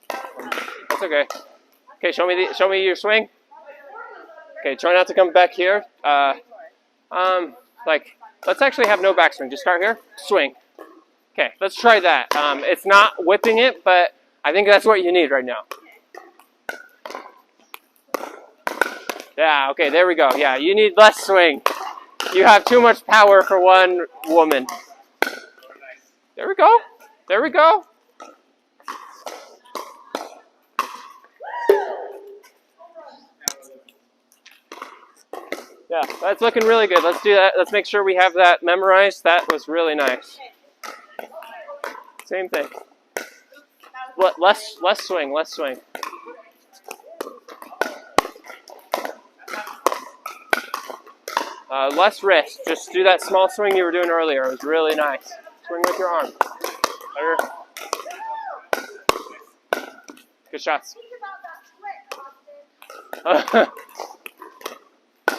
That's okay. Okay, show me your swing. Okay, try not to come back here. Like let's actually have no backswing. Just start here. Swing. Okay, let's try that. It's not whipping it, but I think that's what you need right now. Yeah, okay, there we go. Yeah, you need less swing. You have too much power for one woman. There we go. There we go. Yeah, that's looking really good. Let's do that. Let's make sure we have that memorized. That was really nice. Same thing. Less swing, less swing. Less wrist. Just do that small swing you were doing earlier. It was really nice. Swing with your arm. Better. Good shots.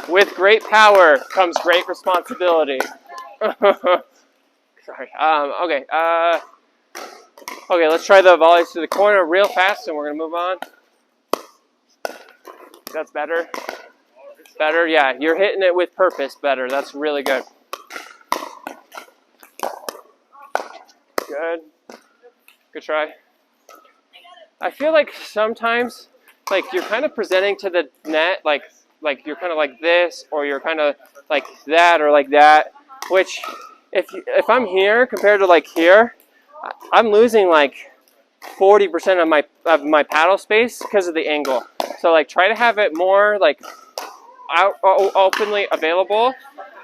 With great power comes great responsibility. Sorry. Okay. Okay, let's try the volleys to the corner real fast, and we're gonna move on. That's better. Better, yeah. You're hitting it with purpose better. That's really good. Good. Good try. I feel like sometimes, like you're kind of presenting to the net, like you're kind of like this, or you're kind of like that, or like that. Which, if I'm here compared to like here, I'm losing like 40% of my paddle space because of the angle. So like try to have it more like openly available,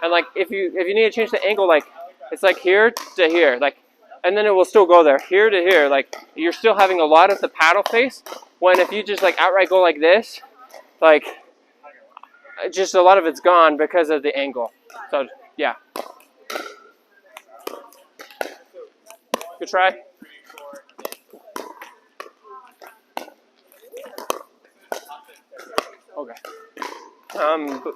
and like if you need to change the angle, like it's like here to here, like, and then it will still go there, here to here. Like you're still having a lot of the paddle face, when if you just like outright go like this, like just a lot of it's gone because of the angle. So yeah, good try. Okay.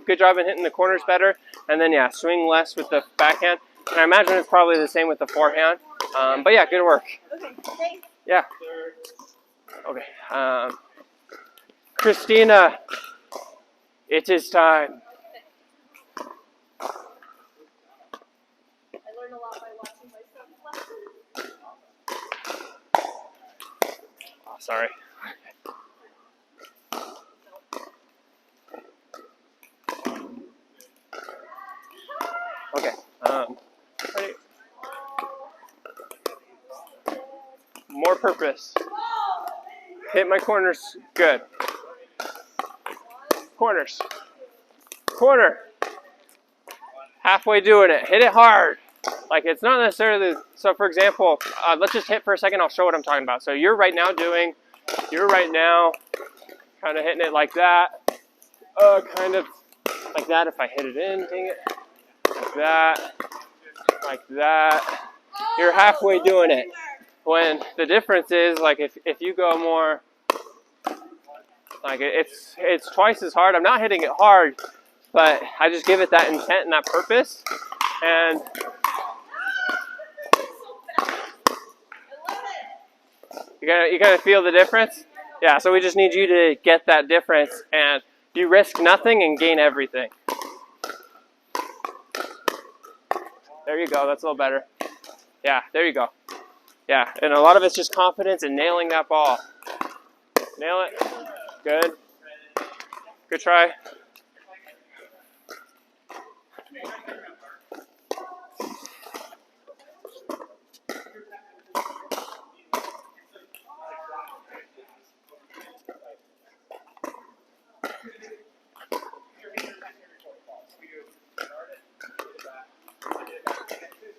Good job in hitting the corners better. And then, yeah, swing less with the backhand. And I imagine it's probably the same with the forehand. But yeah, good work. Okay, thanks. Yeah. Okay. Christina, it is time. I learned a lot by watching my son's lessons. Oh, sorry. Okay. Ready? More purpose. Hit my corners. Good. Corners. Corner. Halfway doing it. Hit it hard. Like it's not necessarily. So for example, let's just hit for a second. I'll show what I'm talking about. So you're right now kind of hitting it like that. Kind of like that. If I hit it in, dang it. Like that. Like that. You're halfway doing it. When the difference is like if you go more, like it's twice as hard. I'm not hitting it hard, but I just give it that intent and that purpose. And you gotta feel the difference. Yeah, so we just need you to get that difference, and you risk nothing and gain everything. There you go. That's a little better. Yeah, there you go. Yeah, and a lot of it's just confidence and nailing that ball. Nail it. Good. Good try.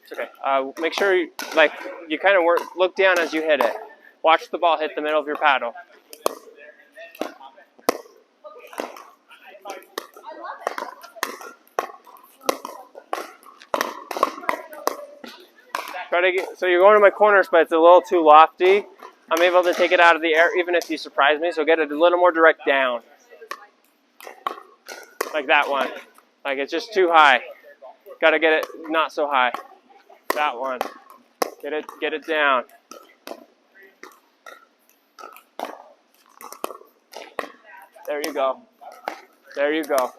It's okay. Make sure you kind of look down as you hit it. Watch the ball hit the middle of your paddle. So you're going to my corners, but it's a little too lofty. I'm able to take it out of the air, even if you surprise me. So get it a little more direct down, like that one. Like it's just too high. Got to get it not so high. That one. Get it down. There you go. There you go.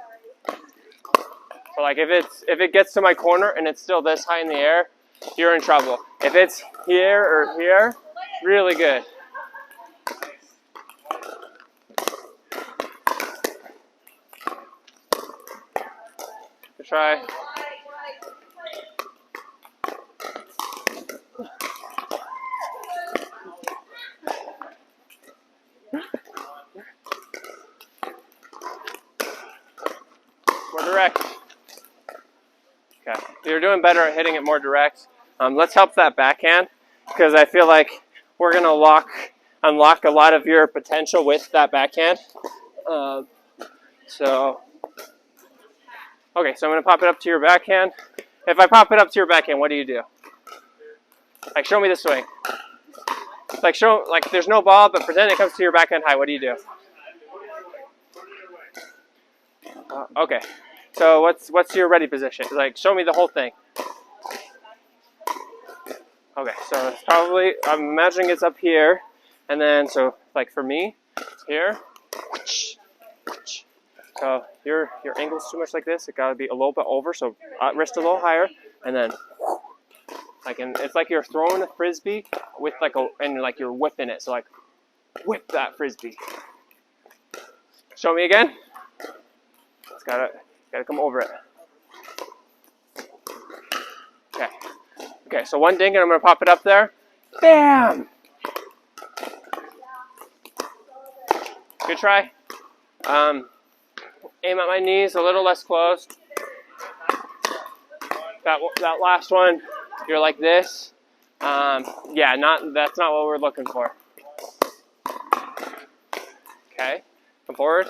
So like if it gets to my corner and it's still this high in the air, you're in trouble. If it's here or here, really good. Good try. More direct. Okay, you're doing better at hitting it more direct. Let's help that backhand because I feel like we're gonna unlock a lot of your potential with that backhand. Okay, so I'm gonna pop it up to your backhand. If I pop it up to your backhand, what do you do? Like show me the swing. Like there's no ball, but pretend it comes to your backhand high. What do you do? Okay. So what's your ready position? Like show me the whole thing. Okay, so it's probably, I'm imagining it's up here, and then, so, like for me, it's here. So your angle's too much like this, it gotta be a little bit over, so wrist a little higher, and then, it's like you're throwing a frisbee with and like you're whipping it, so like, whip that frisbee. Show me again. It's gotta come over it. Okay. Okay, so one ding and I'm going to pop it up there. Bam! Good try. Aim at my knees, a little less closed. That last one, you're like this. Yeah, that's not what we're looking for. Okay, come forward.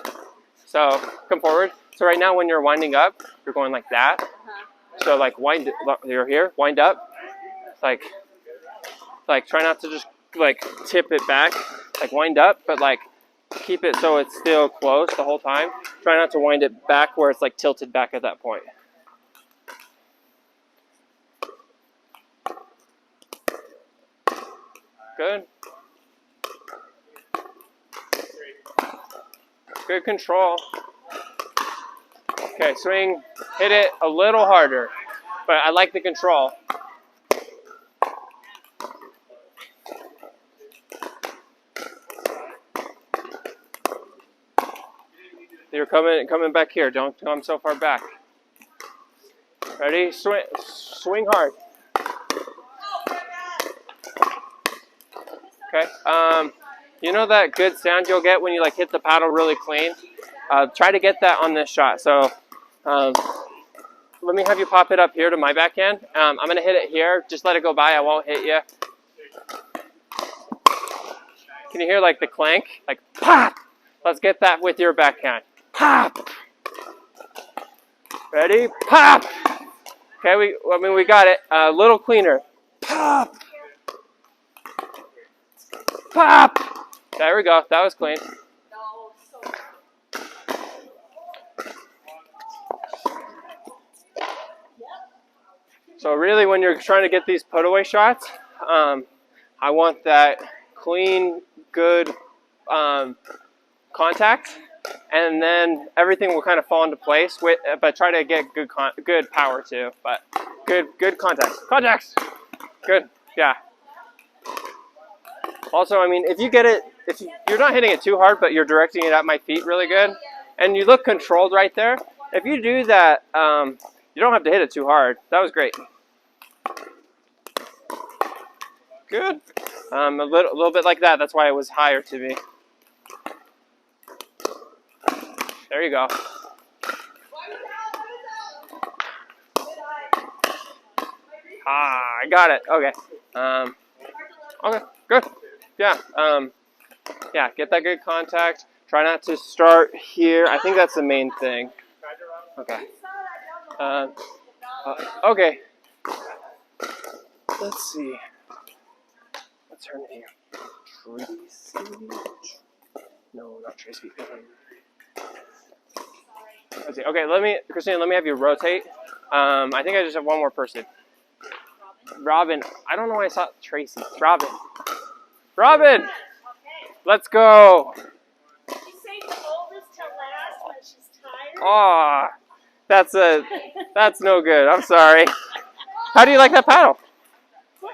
So, come forward. So right now when you're winding up, you're going like that. So like you're here, wind up. Like try not to just like tip it back, like wind up, but like keep it so it's still close the whole time. Try not to wind it back where it's like tilted back at that point. Good. Good control. Okay, swing, hit it a little harder, but I like the control. You're coming back here. Don't come so far back. Ready? Swing hard. Okay. You know that good sound you'll get when you like hit the paddle really clean? Try to get that on this shot. So let me have you pop it up here to my backhand. I'm gonna hit it here. Just let it go by. I won't hit you. Can you hear like the clank? Like pop. Let's get that with your backhand. Pop. Ready? Pop. Okay. We got it. A little cleaner. Pop. Pop. There we go. That was clean. So really, when you're trying to get these put away shots, I want that clean, good contact, and then everything will kind of fall into place. But try to get good power too. But good contact. Contacts. Good. Yeah. Also, I mean, if you get it, you're not hitting it too hard, but you're directing it at my feet really good, and you look controlled right there. If you do that, you don't have to hit it too hard. That was great. Good. A little bit like that. That's why it was higher to me. There you go. I got it. Okay. Okay. Good. Yeah. Yeah. Get that good contact. Try not to start here. I think that's the main thing. Okay. Okay. Let's see. What's her name? Tracy? No, not Tracy. Let's see. Okay, Christine, let me have you rotate. I think I just have one more person. Robin. I don't know why I saw Tracy. Robin. Robin! Let's go. She saved the oldest till last when she's tired. Aw, that's no good. I'm sorry. How do you like that paddle?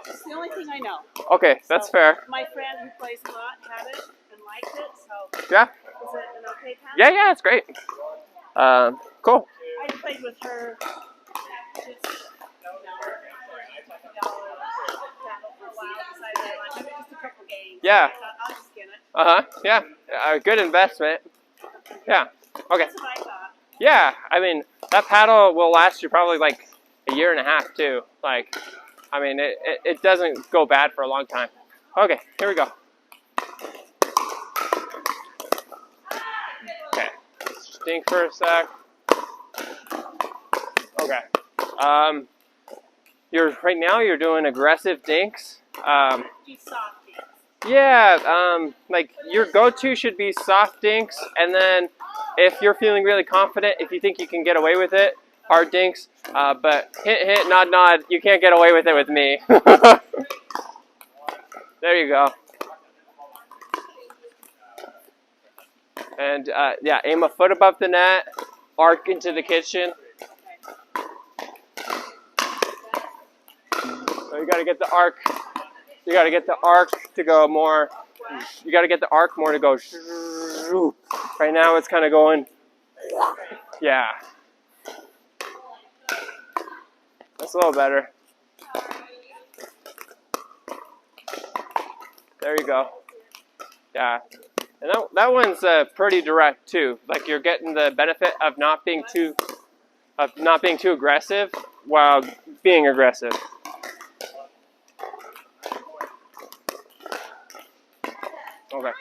It's the only thing I know. Okay, that's fair. My friend who plays a lot had it and liked it, so. Yeah? Is it an okay paddle? Yeah, it's great. Cool. I played with her. Yeah. I'll just get it. Yeah. Good investment. Yeah. Okay. That's what I thought. Yeah. I mean, that paddle will last you probably like a year and a half too. Like, I mean, it doesn't go bad for a long time. Okay. Here we go. Okay. Let's think for a sec. Okay. Right now you're doing aggressive dinks. Do soft dinks. Yeah, like your go-to should be soft dinks, and then if you're feeling really confident, if you think you can get away with it, hard dinks. But hit, nod, you can't get away with it with me. There you go. And yeah, aim a foot above the net, arc into the kitchen. So you gotta get the arc. You gotta get the arc to go more. You gotta get the arc more to go. Right now it's kind of going. Yeah. That's a little better. There you go. Yeah. And that one's pretty direct too. Like you're getting the benefit of not being too aggressive while being aggressive. Okay.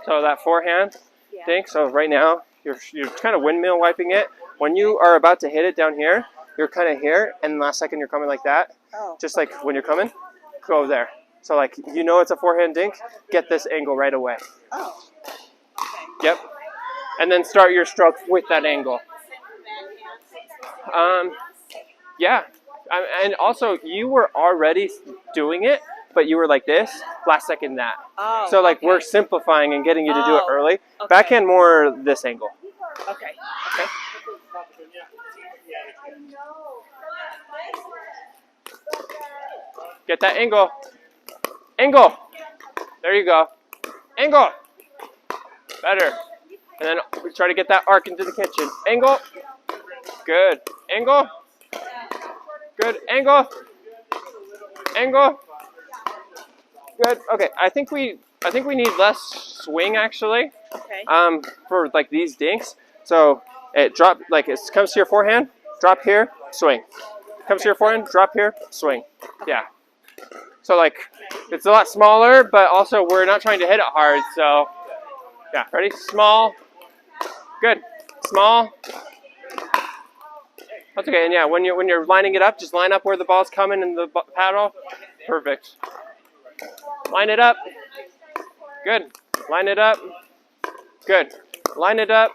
So that forehand thing. So right now you're kind of windmill wiping it. When you are about to hit it down here, you're kind of here, and last second you're coming like that. Oh. Just like when you're coming, go there. So like you know it's a forehand dink. Get this angle right away. Oh. Yep. And then start your stroke with that angle. Yeah. And also, you were already doing it, but you were like this, last second that. Oh, So like okay. we're simplifying and getting you to do it Oh, early. okay. Backhand more this angle. Okay. Okay. Get that angle. Angle. There you go. Angle. Better. And then we try to get that arc into the kitchen. Angle. Good. Angle. Good. Angle. Angle. Good. Okay. I think we need less swing actually. Okay. For like these dinks. So it comes to your forehand, drop here, swing. Comes to your forehand, drop here, swing. Yeah. So like it's a lot smaller, but also we're not trying to hit it hard. So yeah, ready? Small. Good. Small. That's okay. And yeah, when you're lining it up, just line up where the ball's coming in the paddle. Perfect. Line it up. Good. Line it up. Good. Line it up.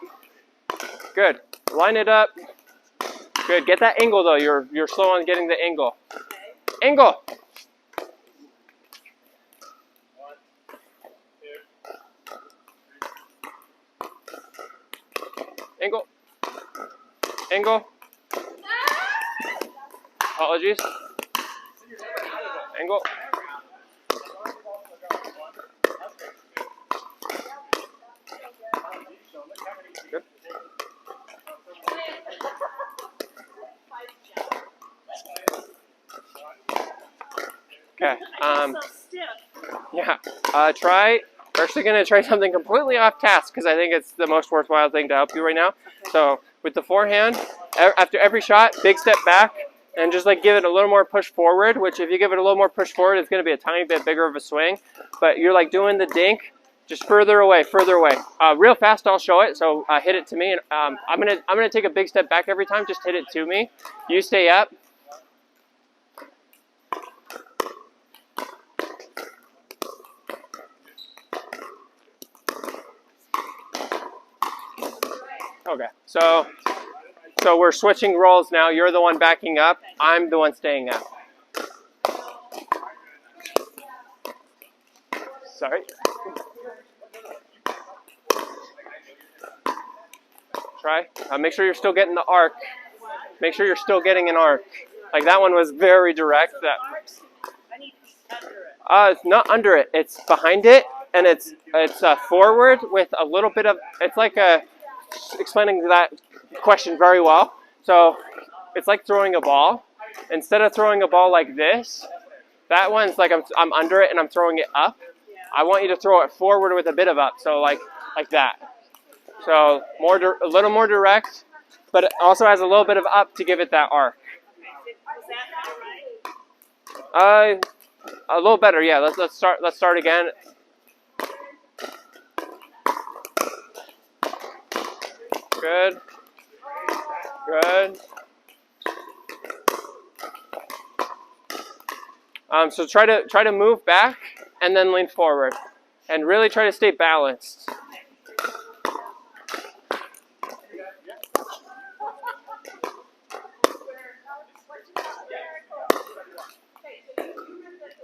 Good. Line it up. Good. Get that angle though. You're slow on getting the angle. Angle. Angle. Angle. Apologies. Angle. Good. Okay. Yeah. We're actually going to try something completely off task because I think it's the most worthwhile thing to help you right now. So with the forehand, after every shot, big step back and just like give it a little more push forward, which if you give it a little more push forward, it's going to be a tiny bit bigger of a swing. But you're like doing the dink just further away, further away. Real fast, I'll show it. So hit it to me. And I'm gonna take a big step back every time. Just hit it to me. You stay up. Okay, so we're switching roles now. You're the one backing up. I'm the one staying up. Sorry. Try. Make sure you're still getting the arc. Make sure you're still getting an arc. Like that one was very direct. It's not under it. It's behind it, and it's forward with a little bit of. It's like explaining that question very well. So it's like throwing a ball. Instead of throwing a ball like this, that one's like I'm under it and I'm throwing it up. I want you to throw it forward with a bit of up. So like that. So a little more direct, but it also has a little bit of up to give it that arc. A little better, yeah. Let's start again. Good. Good. So try to move back and then lean forward, and really try to stay balanced.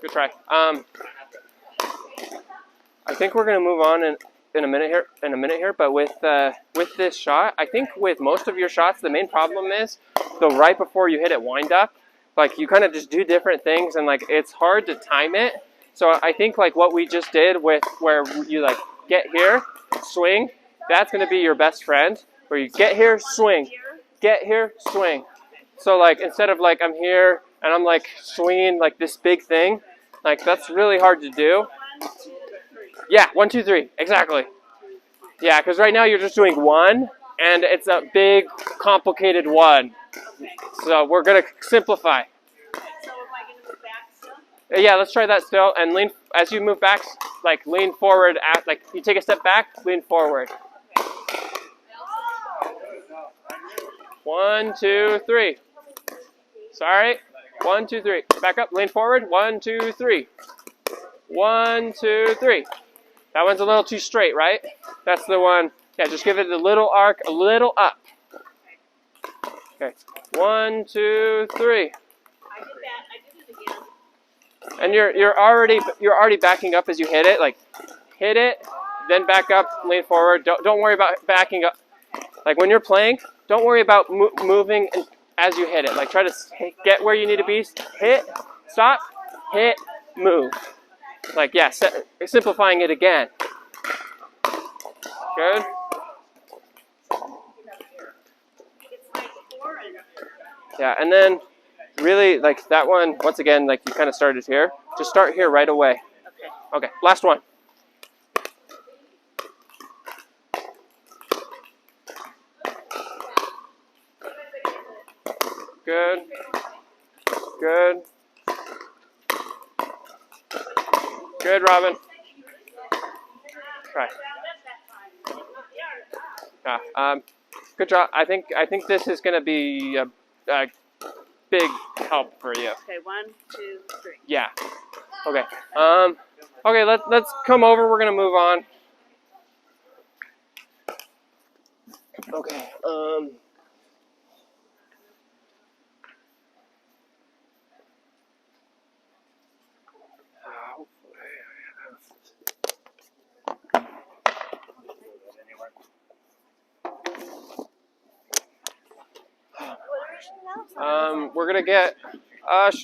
Good try. I think we're gonna move on in a minute here. But with this shot, I think with most of your shots, the main problem is right before you hit it wind up, like you kind of just do different things, and like it's hard to time it. So I think like what we just did with where you like get here, swing, that's gonna be your best friend. Where you get here, swing, get here, swing. So like instead of like I'm here and I'm like swinging like this big thing, like that's really hard to do. Yeah, 1, 2, 3, exactly. Yeah, because right now you're just doing one, and it's a big, complicated one. So we're gonna simplify. So am I going to move back still? Yeah, let's try that still, and lean as you move back. Like lean forward. Like you take a step back, lean forward. 1, 2, 3. Sorry. 1, 2, 3. Back up. Lean forward. 1, 2, 3. 1, 2, 3. That one's a little too straight, right? That's the one. Yeah, just give it a little arc, a little up. Okay, 1, 2, 3. I did that. I did it again. And you're already backing up as you hit it. Like, hit it, then back up, lean forward. Don't worry about backing up. Like when you're playing, don't worry about moving as you hit it. Like try to get where you need to be. Hit, stop, hit, move. Like yeah, simplifying it again. Good. Yeah, and then really like that one. Once again, like you kind of started here. Just start here right away. Okay. Last one. Good. Good. Good, Robin. Try. Yeah. Good job. I think this is going to be a big help for you. Okay, 1, 2, 3. Yeah. Okay. Okay. Let's come over. We're going to move on. Okay. We're gonna get,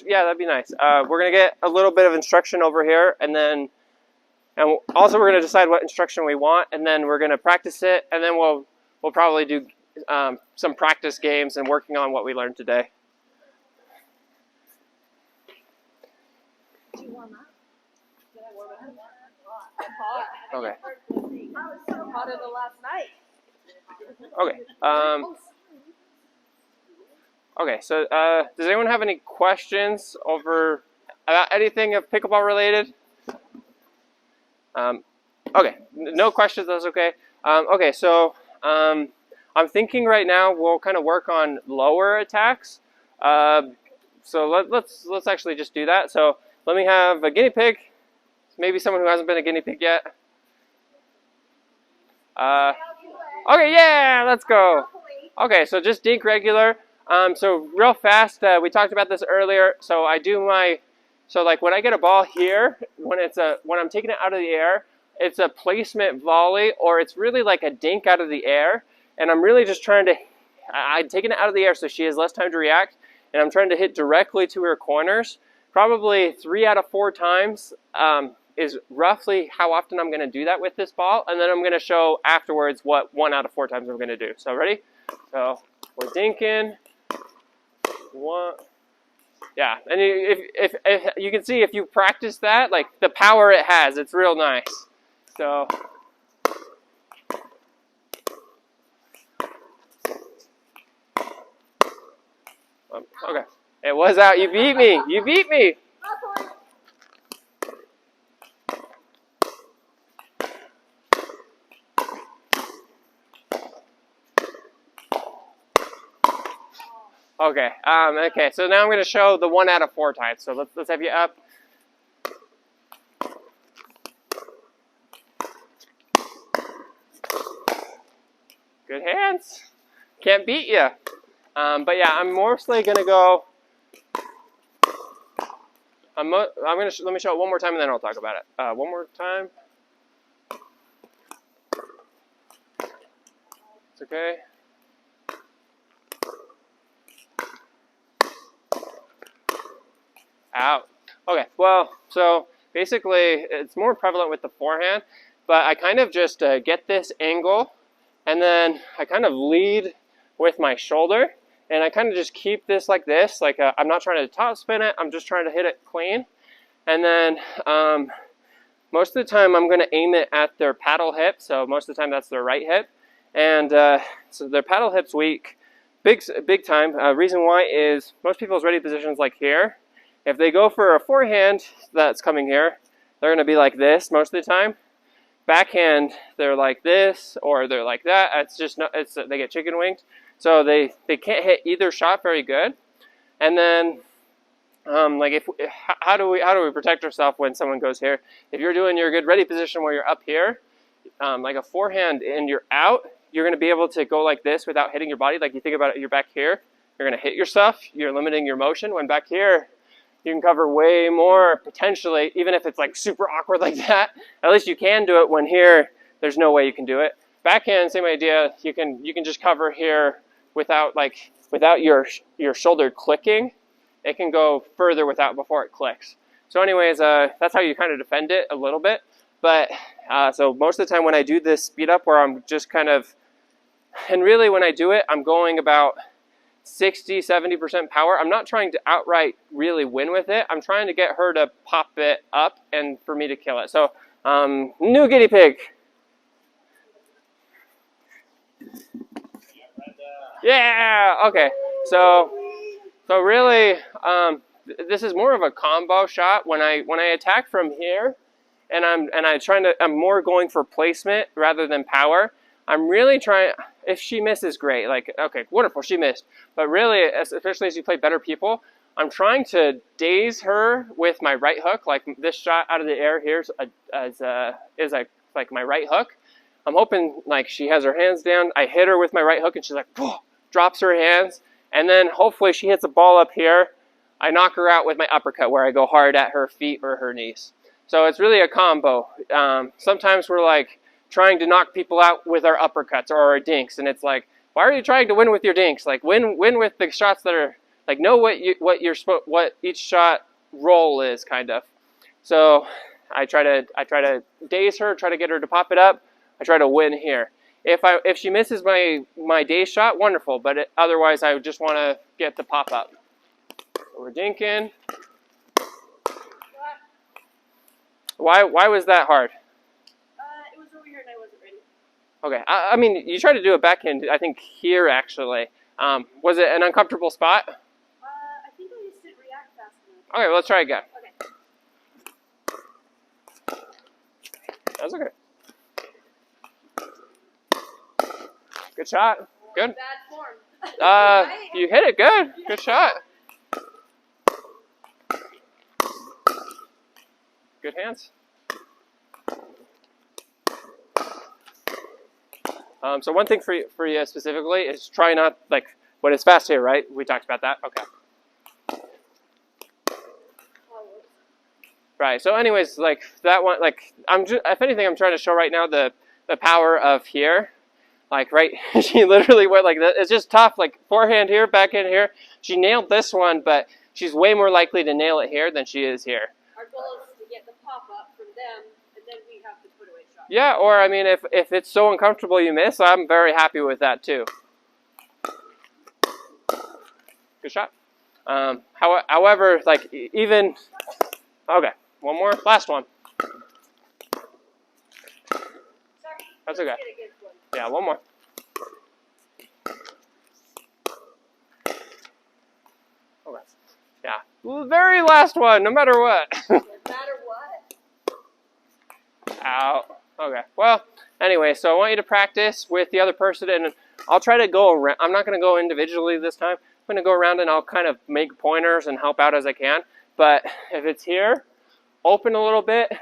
yeah, that'd be nice. We're gonna get a little bit of instruction over here, and also we're gonna decide what instruction we want, and then we're gonna practice it, and then we'll probably do some practice games and working on what we learned today. Do you warm up? Did I warm up? I'm hot. Okay. I was so hotter than last night. Okay. Okay, so does anyone have any questions about anything of pickleball related? Okay, no questions, that's okay. Okay, so I'm thinking right now we'll kind of work on lower attacks. So let's actually just do that. So let me have a guinea pig, maybe someone who hasn't been a guinea pig yet. Okay, yeah, let's go. Okay, so just dink regular. So real fast, we talked about this earlier. So I do so like when I get a ball here, when I'm taking it out of the air, it's a placement volley, or it's really like a dink out of the air. And I'm really just I'm taking it out of the air so she has less time to react. And I'm trying to hit directly to her corners. Probably 3 out of 4 times is roughly how often I'm going to do that with this ball. And then I'm going to show afterwards what 1 out of 4 times I'm going to do. So ready? So we're dinking. 1. Yeah, and if you can see, if you practice that, like the power it has, it's real nice. So okay, it was out. You beat me. You beat me. Okay. Okay. So now I'm going to show the 1 out of 4 times. So let's have you up. Good hands. Can't beat you. But yeah, I'm mostly going to go. Let me show it one more time and then I'll talk about it. One more time. It's okay. Out. Okay, well, so basically it's more prevalent with the forehand, but I kind of just get this angle, and then I kind of lead with my shoulder, and I kind of just keep this like this, like I'm not trying to top spin it, I'm just trying to hit it clean. And then most of the time I'm going to aim it at their paddle hip, so most of the time that's their right hip, and so their paddle hip's weak, big time. Reason why is most people's ready positions like here. If they go for a forehand that's coming here, they're going to be like this most of the time. Backhand, they're like this or they're like that. It's just not, they get chicken wings. So they can't hit either shot very good. And then like how do we protect ourselves when someone goes here? If you're doing your good ready position where you're up here, like a forehand and you're out, you're going to be able to go like this without hitting your body. Like you think about it, you're back here, you're going to hit yourself, you're limiting your motion. When back here, you can cover way more potentially, even if it's like super awkward like that. At least you can do it when here, there's no way you can do it. Backhand, same idea. You can just cover here without your shoulder clicking. It can go further before it clicks. So anyways, that's how you kind of defend it a little bit. But so most of the time when I do this speed up where I'm just kind of, and really when I do it, I'm going about 60-70% power. I'm not trying to outright really win with it. I'm trying to get her to pop it up and for me to kill it. So new guinea pig. Yeah, okay. So really, this is more of a combo shot. When I attack from here, and I'm more going for placement rather than power. I'm really trying. If she misses, great. Like, okay, wonderful, she missed. But really, especially as you play better people, I'm trying to daze her with my right hook. Like this shot out of the air here is like my right hook. I'm hoping like she has her hands down. I hit her with my right hook, and she's like, whoa, drops her hands, and then hopefully she hits a ball up here. I knock her out with my uppercut, where I go hard at her feet or her knees. So it's really a combo. Sometimes we're like trying to knock people out with our uppercuts or our dinks, and it's like, why are you trying to win with your dinks? Like win with the shots that are like know what each shot role is kind of. So I try to daze her, try to get her to pop it up. I try to win here. If she misses my daze shot, wonderful. But otherwise, I just want to get the pop up. So we're dinking. Why was that hard? It was over here and I wasn't ready. Okay, I mean, you tried to do a backhand, I think here actually. Was it an uncomfortable spot? I think I just didn't react fast enough. Okay, well, let's try again. Okay. That's okay. Good shot. Good. Bad form. You hit it good. Good shot. Good hands. So one thing for you specifically is try not, like, when it's fast here, right? We talked about that. Okay. Right. So anyways, like that one, like if anything, I'm trying to show right now the power of here. Like, right, she literally went like that. It's just tough, like forehand here, backhand here. She nailed this one, but she's way more likely to nail it here than she is here. Our goal is to get the pop-up from them, and then we have the put-away shot. Yeah, or, I mean, if it's so uncomfortable you miss, I'm very happy with that, too. Good shot. However, like, even... Okay, one more. Last one. That's okay. Yeah, one more. Okay. Yeah. Very last one, no matter what. No matter what? Out. Okay. Well, anyway, so I want you to practice with the other person, and I'll try to go around. I'm not going to go individually this time. I'm going to go around and I'll kind of make pointers and help out as I can. But if it's here, open a little bit,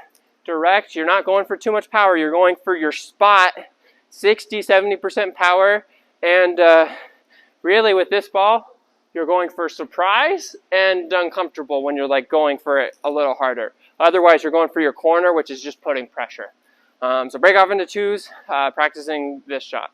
direct. You're not going for too much power. You're going for your spot, 60-70% power. And really with this ball, you're going for surprise and uncomfortable when you're like going for it a little harder. Otherwise, you're going for your corner, which is just putting pressure. So break off into twos, practicing this shot.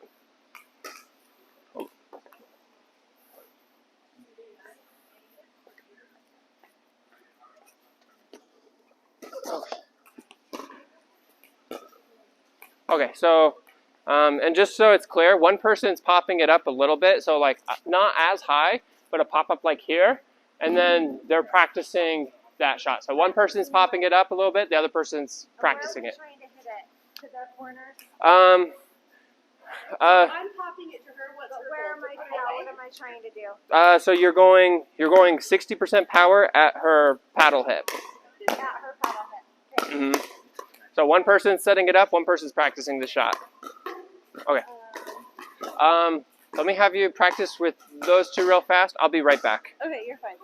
Okay, so, and just so it's clear, one person's popping it up a little bit, so like not as high, but a pop-up like here, and then they're practicing that shot. So one person's popping it up a little bit, the other person's practicing it. Where are we trying to hit it? To the corner? I'm popping it to her. What am I trying to do? So you're going 60% power at her paddle hip. At her paddle hip. Okay. Mm-hmm. So one person's setting it up, one person's practicing the shot. Okay. Let me have you practice with those two real fast. I'll be right back. Okay, you're fine.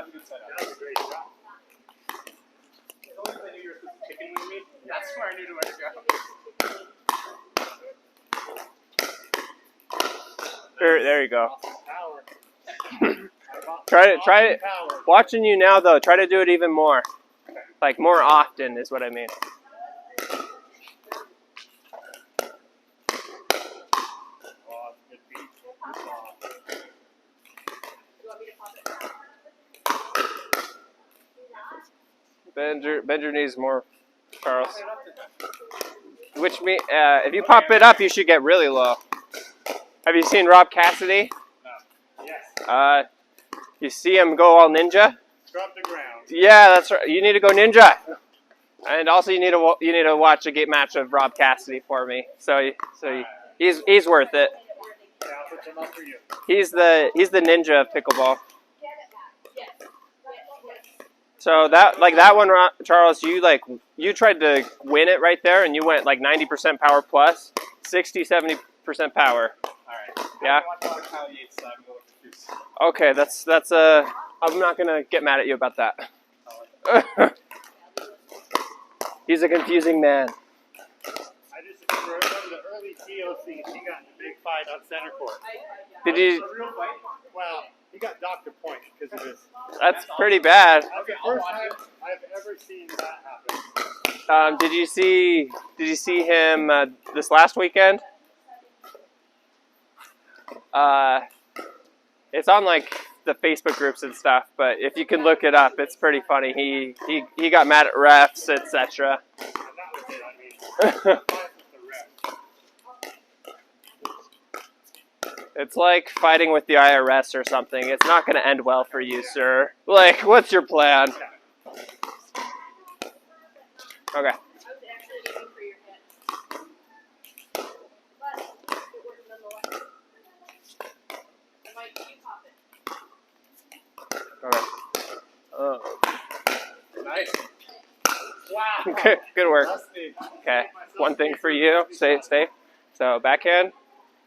was a good setup. That was a great shot. As long as I knew you were supposed to chicken with me, that's where I knew where to go. There you go. Power. Try it. Watching you now though, try to do it even more. Like more often is what I mean. Bend your knees more, Charles. Which mean, if you pop it up, you should get really low. Have you seen Rob Cassidy? No. Yes. You see him go all ninja? Drop the ground. Yeah, that's right. You need to go ninja. And also, you need to watch a game match of Rob Cassidy for me. He's worth it. Yeah, I'll put them up for you. He's the ninja of pickleball. So that one, Charles, you tried to win it right there, and you went like 90% power plus, 60-70% power. All right. Yeah. Okay, that's I'm not gonna get mad at you about that. He's a confusing man. I just remember the early TOC. He got in a big fight on center court. Did you? Real fight? Well, he got docked a point because of his. That's pretty bad. Okay, first time I've ever seen that happen. Did you see him this last weekend? It's on like the Facebook groups and stuff, but if you can look it up, it's pretty funny. He got mad at refs, etc. That was it. I mean, It's like fighting with the IRS or something. It's not going to end well for you, sir. Like, what's your plan? Okay. Okay. Oh. nice. Wow. Good work. Okay. One thing for you. Stay. So backhand.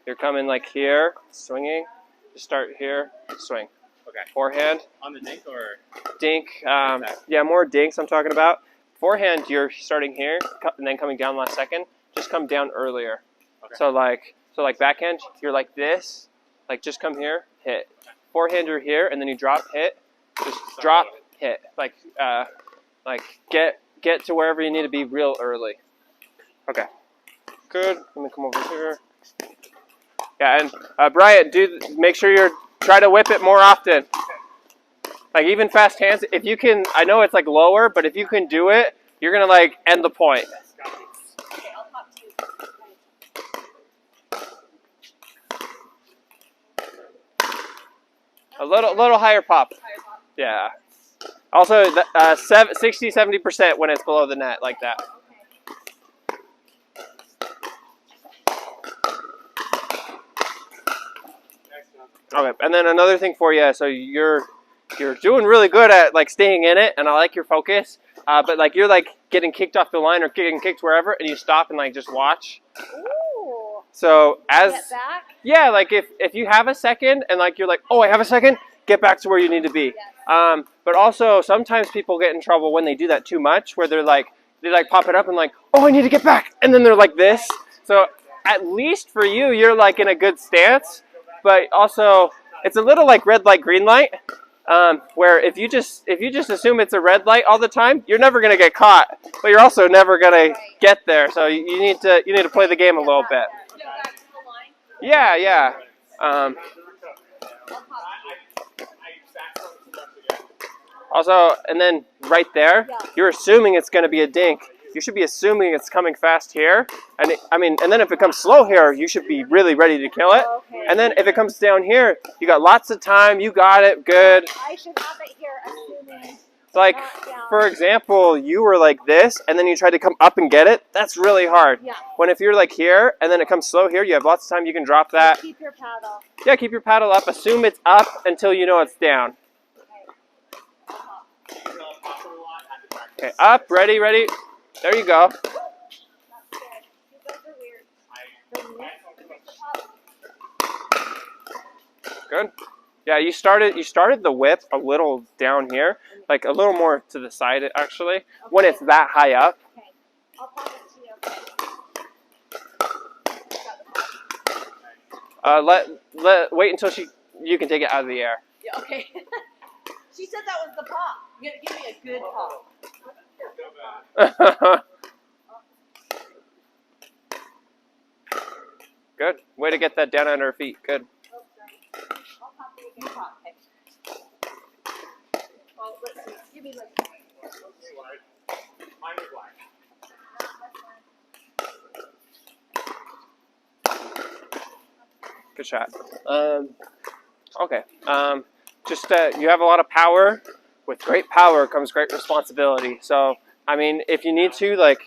You're coming like here, swinging. Just start here, swing. Okay. Forehand. On the dink or? Dink. Yeah, more dinks I'm talking about. Forehand, you're starting here and then coming down last second. Just come down earlier. Okay. So like backhand, you're like this. Like just come here, hit. Forehand, you're here, and then you drop, hit. Just drop, hit. Like get to wherever you need to be real early. Okay. Good. Let me come over here. Yeah, and Bryant, make sure you try to whip it more often. Like even fast hands, if you can, I know it's like lower, but if you can do it, you're gonna like end the point. A little higher pop. Yeah. Also, 60-70% when it's below the net like that. Okay, and then another thing for you. So you're doing really good at like staying in it, and I like your focus. But like you're like getting kicked off the line or getting kicked wherever, and you stop and like just watch. Ooh. So Get back? yeah, like if you have a second and like you're like, oh, I have a second, get back to where you need to be. Yes. But also sometimes people get in trouble when they do that too much, where they pop it up and like, oh, I need to get back, and then they're like this. So at least for you, you're like in a good stance. But also, it's a little like red light, green light, where if you just assume it's a red light all the time, you're never gonna get caught, but you're also never gonna get there. So you need to play the game a little bit. Yeah. Also, and then right there, you're assuming it's gonna be a dink. You should be assuming it's coming fast here, and then if it comes slow here, you should be really ready to kill it. Okay. And then if it comes down here, you got lots of time. You got it, good. I should have it here, assuming. Like, for example, you were like this, and then you tried to come up and get it. That's really hard. Yeah. When if you're like here, and then it comes slow here, you have lots of time. You can drop that. Keep your paddle. Yeah, keep your paddle up. Assume it's up until you know it's down. Okay, up, ready. There you go. That's good. You guys are weird. Good. Yeah, you started the whip a little down here, like a little more to the side actually, when it's that high up. Okay. I'll pop it to you. Wait until you can take it out of the air. Yeah, okay. She said that was the pop. Give me a good pop. Good. Way to get that down on her feet. Good. Oh, sorry. I'll pop it again. Pop. Okay. Well, let's see. Give me like. Mine was black. Good shot. Okay. Just you have a lot of power. With great power comes great responsibility. So, I mean, if you need to, like,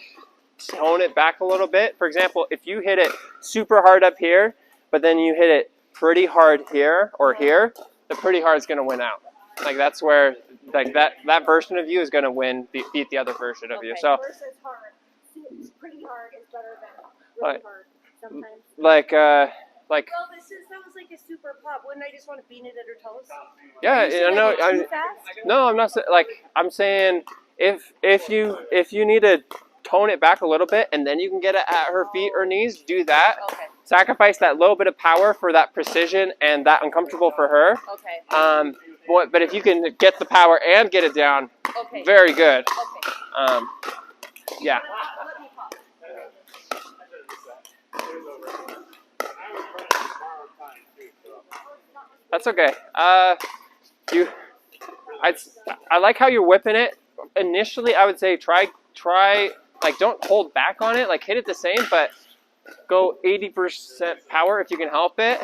tone it back a little bit. For example, if you hit it super hard up here, but then you hit it pretty hard here or here, the pretty hard is going to win out. Like, that's where, like, that version of you is going to win, beat the other version of you. So, Versus hard. Pretty hard is better than really hard sometimes. like, Well, this sounds like a super pop. Wouldn't I just want to bean it at her toes? yeah, Are you saying I know. I go too fast? No, I'm not like I'm saying if you need to tone it back a little bit and then you can get it at her feet or knees, do that. Okay. Sacrifice that little bit of power for that precision and that uncomfortable for her. Okay. But if you can get the power and get it down, Okay. very good. Okay. Yeah. Let me pop. That's okay. I like how you're whipping it. Initially, I would say try like don't hold back on it. Like hit it the same, but go 80% power if you can help it.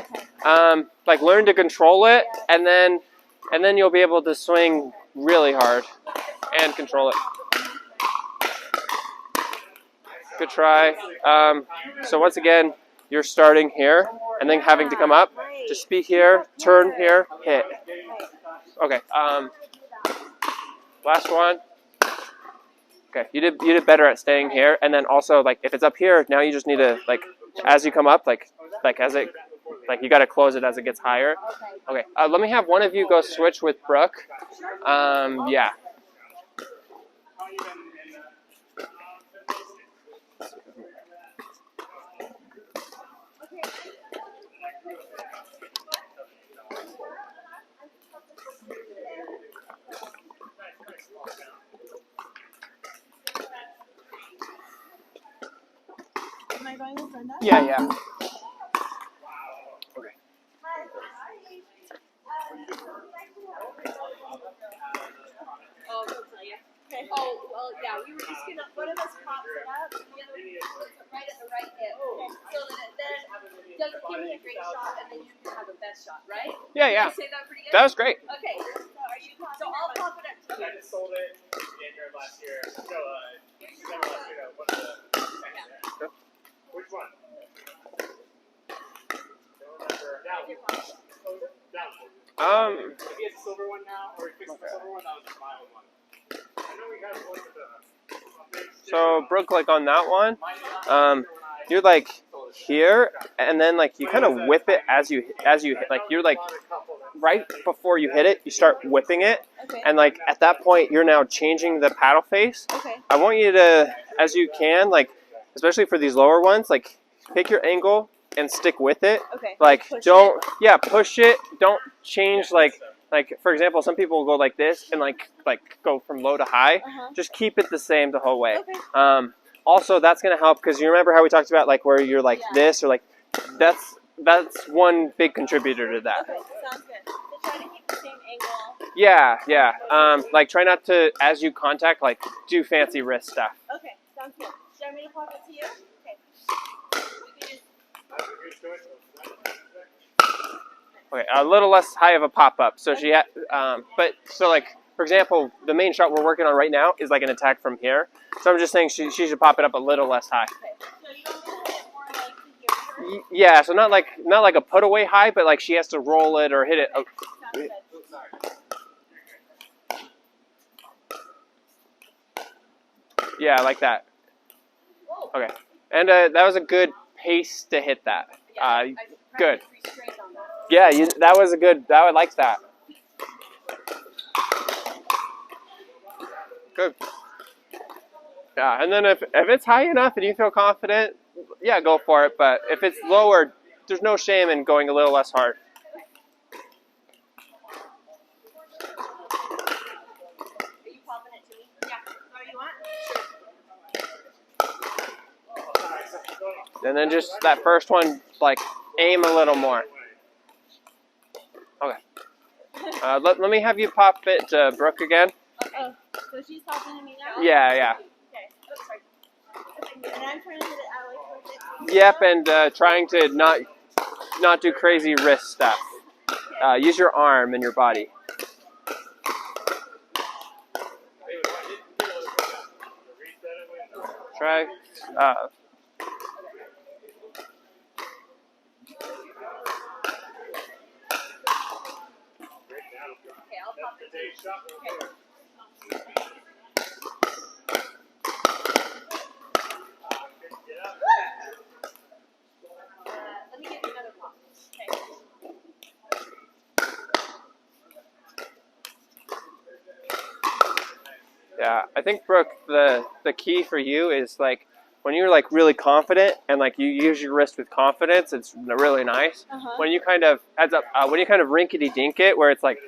Like learn to control it, and then you'll be able to swing really hard and control it. Good try. So once again, you're starting here and then having to come up. Just speak here, turn here, hit. Okay. Last one. Okay, you did better at staying here, and then also like if it's up here, now you just need to like as you come up, like as it you got to close it as it gets higher. Okay. Let me have one of you go switch with Brooke. Yeah. Am I going with Brenda? Yeah. Okay. Oh, I'll tell you. Okay. Oh, well, yeah, we were just gonna, one of us pops it up, the other one puts it right at the right hip. So that it then doesn't give me a great shot, and then you can have a best shot, right? Yeah. Did I say that pretty good? That was great. Okay, so are you popping? So I'll pop it up to you. I just sold it in January of last year. No, December last year. No, one of the Which one? Don't remember. That one. That one. If he has a silver one now, or he fixed the silver one, that was my old one. I know we got one with the. So Brooke, like on that one, you're like here, and then like you kind of whip it as you hit. Like you're like right before you hit it, you start whipping it, and like at that point, you're now changing the paddle face. Okay. I want you to, as you can, like especially for these lower ones, like pick your angle and stick with it. Okay. Like Push don't, yeah, push it. Don't change like for example, some people will go like this and like go from low to high. Just keep it the same the whole way. Okay. Also, that's gonna help because you remember how we talked about like where you're like this or like that's one big contributor to that. Okay, sounds good. So try to keep the same angle. Yeah. Like try not to, as you contact, like do fancy wrist stuff. Okay, sounds good. Should I make a pop it to you? Okay. We can just. Okay, a little less high of a pop-up. So she had, but so like, for example, the main shot we're working on right now is like an attack from here. So I'm just saying she should pop it up a little less high. Okay. So you don't want to hit more like to here? Yeah, so not like a put away high, but like she has to roll it or hit it. Sounds good. Yeah, like that. Whoa. Okay, and that was a good pace to hit that. Yeah, I Good. practiced restraint on that. Yeah, that was a good. I would like that. Good. Yeah, and then if it's high enough and you feel confident, yeah, go for it. But if it's lower, there's no shame in going a little less hard. Are you popping it to me? Yeah. What do you want? Sure. And then just that first one, like aim a little more. Okay. Let me have you pop it to Brooke again. Oh, so she's popping to me now? Yeah, yeah. Okay. Oops, sorry. And I'm trying to hit it out like this. Yep, and trying to not do crazy wrist stuff. Use your arm and your body. Try. Okay, I'll pop it to you. Okay. Let me get another pop. Okay. Yeah, I think Brooke, the key for you is like when you're like really confident and like you use your wrist with confidence, it's really nice. When you kind of when you kind of rinkety dink it, where it's like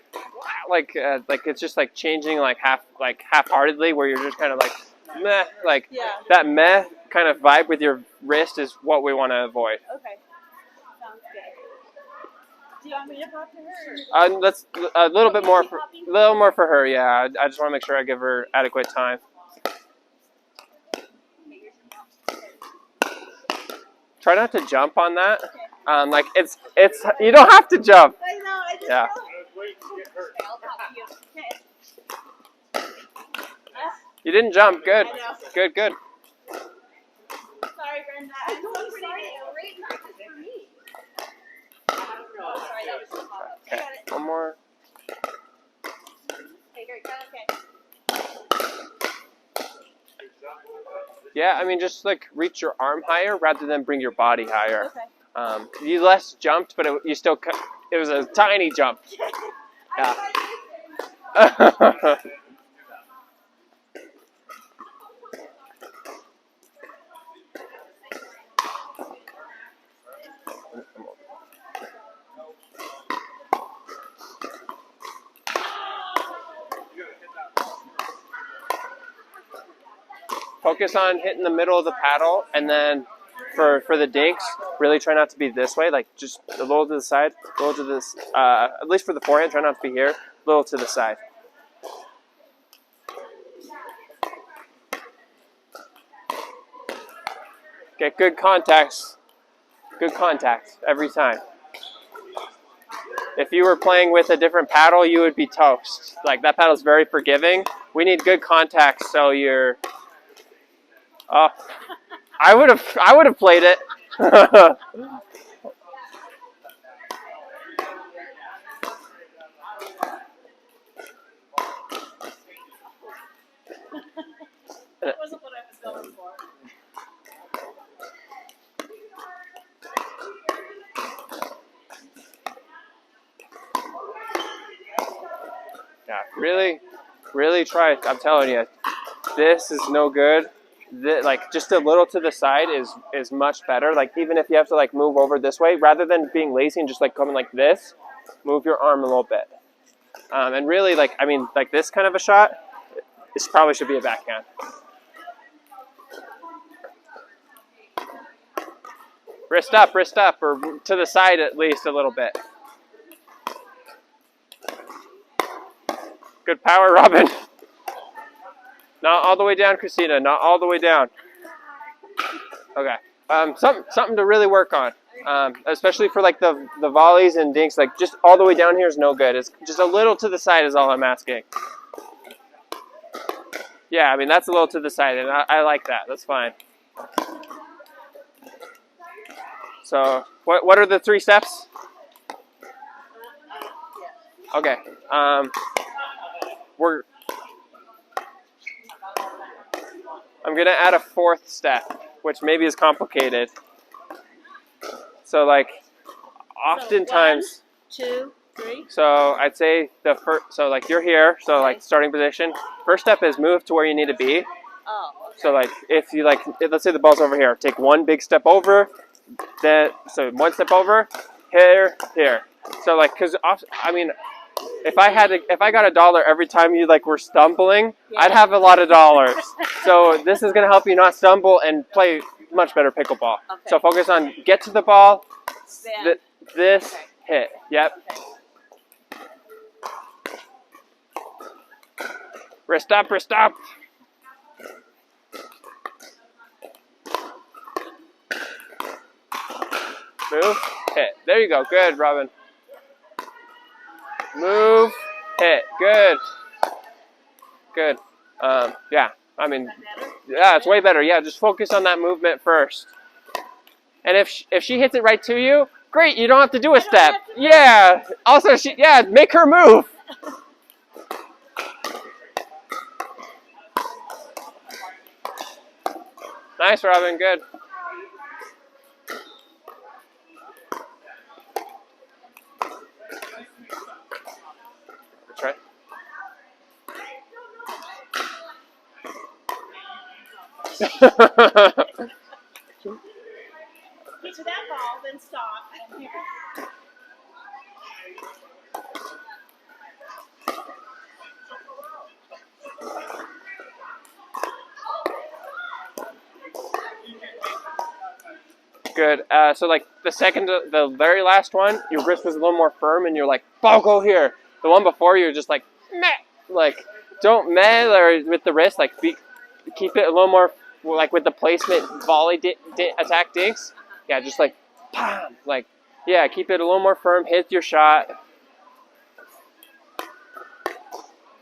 it's just like changing like half-heartedly, where you're just kind of like meh, like that meh kind of vibe with your wrist is what we want to avoid. Okay. Sounds good. Do you want me to pop to her? Let's a little bit more, for her. Yeah, I just want to make sure I give her adequate time. Try not to jump on that. Like it's you don't have to jump. I know. I just Yeah. Okay, I'll pop to you. Okay. You didn't jump. Good. I know. Good. Good. Sorry, Brenda. I'm so sorry. Great practice for me. Oh, sorry, that was just pop. I Okay. got it. One more. Okay, great. Got it. Okay. Yeah, I mean, just like reach your arm higher rather than bring your body higher. Okay. You less jumped, but you still it was a tiny jump. Yeah. Focus on hitting the middle of the paddle, and then for the dinks, really try not to be this way, like just a little to the side, a little to this, at least for the forehand, try not to be here, a little to the side. Get good contacts every time. If you were playing with a different paddle, you would be toast. Like that paddle's very forgiving. We need good contacts so you're. Oh, I would have played it. That wasn't what I was going for. Yeah, really try. I'm telling you, this is no good. Like just a little to the side is much better. Like even if you have to like move over this way, rather than being lazy and just like coming like this, move your arm a little bit. And really, like I mean, like this kind of a shot, this probably should be a backhand. Wrist up, or to the side at least a little bit. Good power, Robin. Not all the way down, Christina. Not all the way down. Okay. Something to really work on, especially for like the volleys and dinks. Like just all the way down here is no good. It's just a little to the side is all I'm asking. Yeah, I mean that's a little to the side, and I like that. That's fine. So what are the 3 steps? Okay. I'm gonna add a 4th step, which maybe is complicated. So like, oftentimes, 2, 3. So I'd say the first, so like you're here, so like starting position. First step is move to where you need to be. Oh, okay. So like if you like, let's say the ball's over here, take one big step over, then so one step over, here. So like, cause I mean, if I got $1 every time you like were stumbling, I'd have a lot of dollars. So this is gonna help you not stumble and play much better pickleball. Okay. So focus on get to the ball, Then, this, okay. hit. Yep. Okay. Wrist up, wrist up. Move, hit. There you go. Good, Robin. Move, hit. Good. Good. Yeah. I mean, yeah, it's way better. Yeah, just focus on that movement first. And if she hits it right to you, great. You don't have to do a step. Yeah. Also, make her move. Nice, Robin. Good. Try. Get to that ball, then stop. Good. So like the very last one, your wrist was a little more firm, and you're like, "Ball, go here." The one before, you're just like, "Meh." Like, don't meh or with the wrist. Like, keep it a little more like with the placement volley attack dinks. Yeah, just like, bam. Like, yeah, keep it a little more firm. Hit your shot.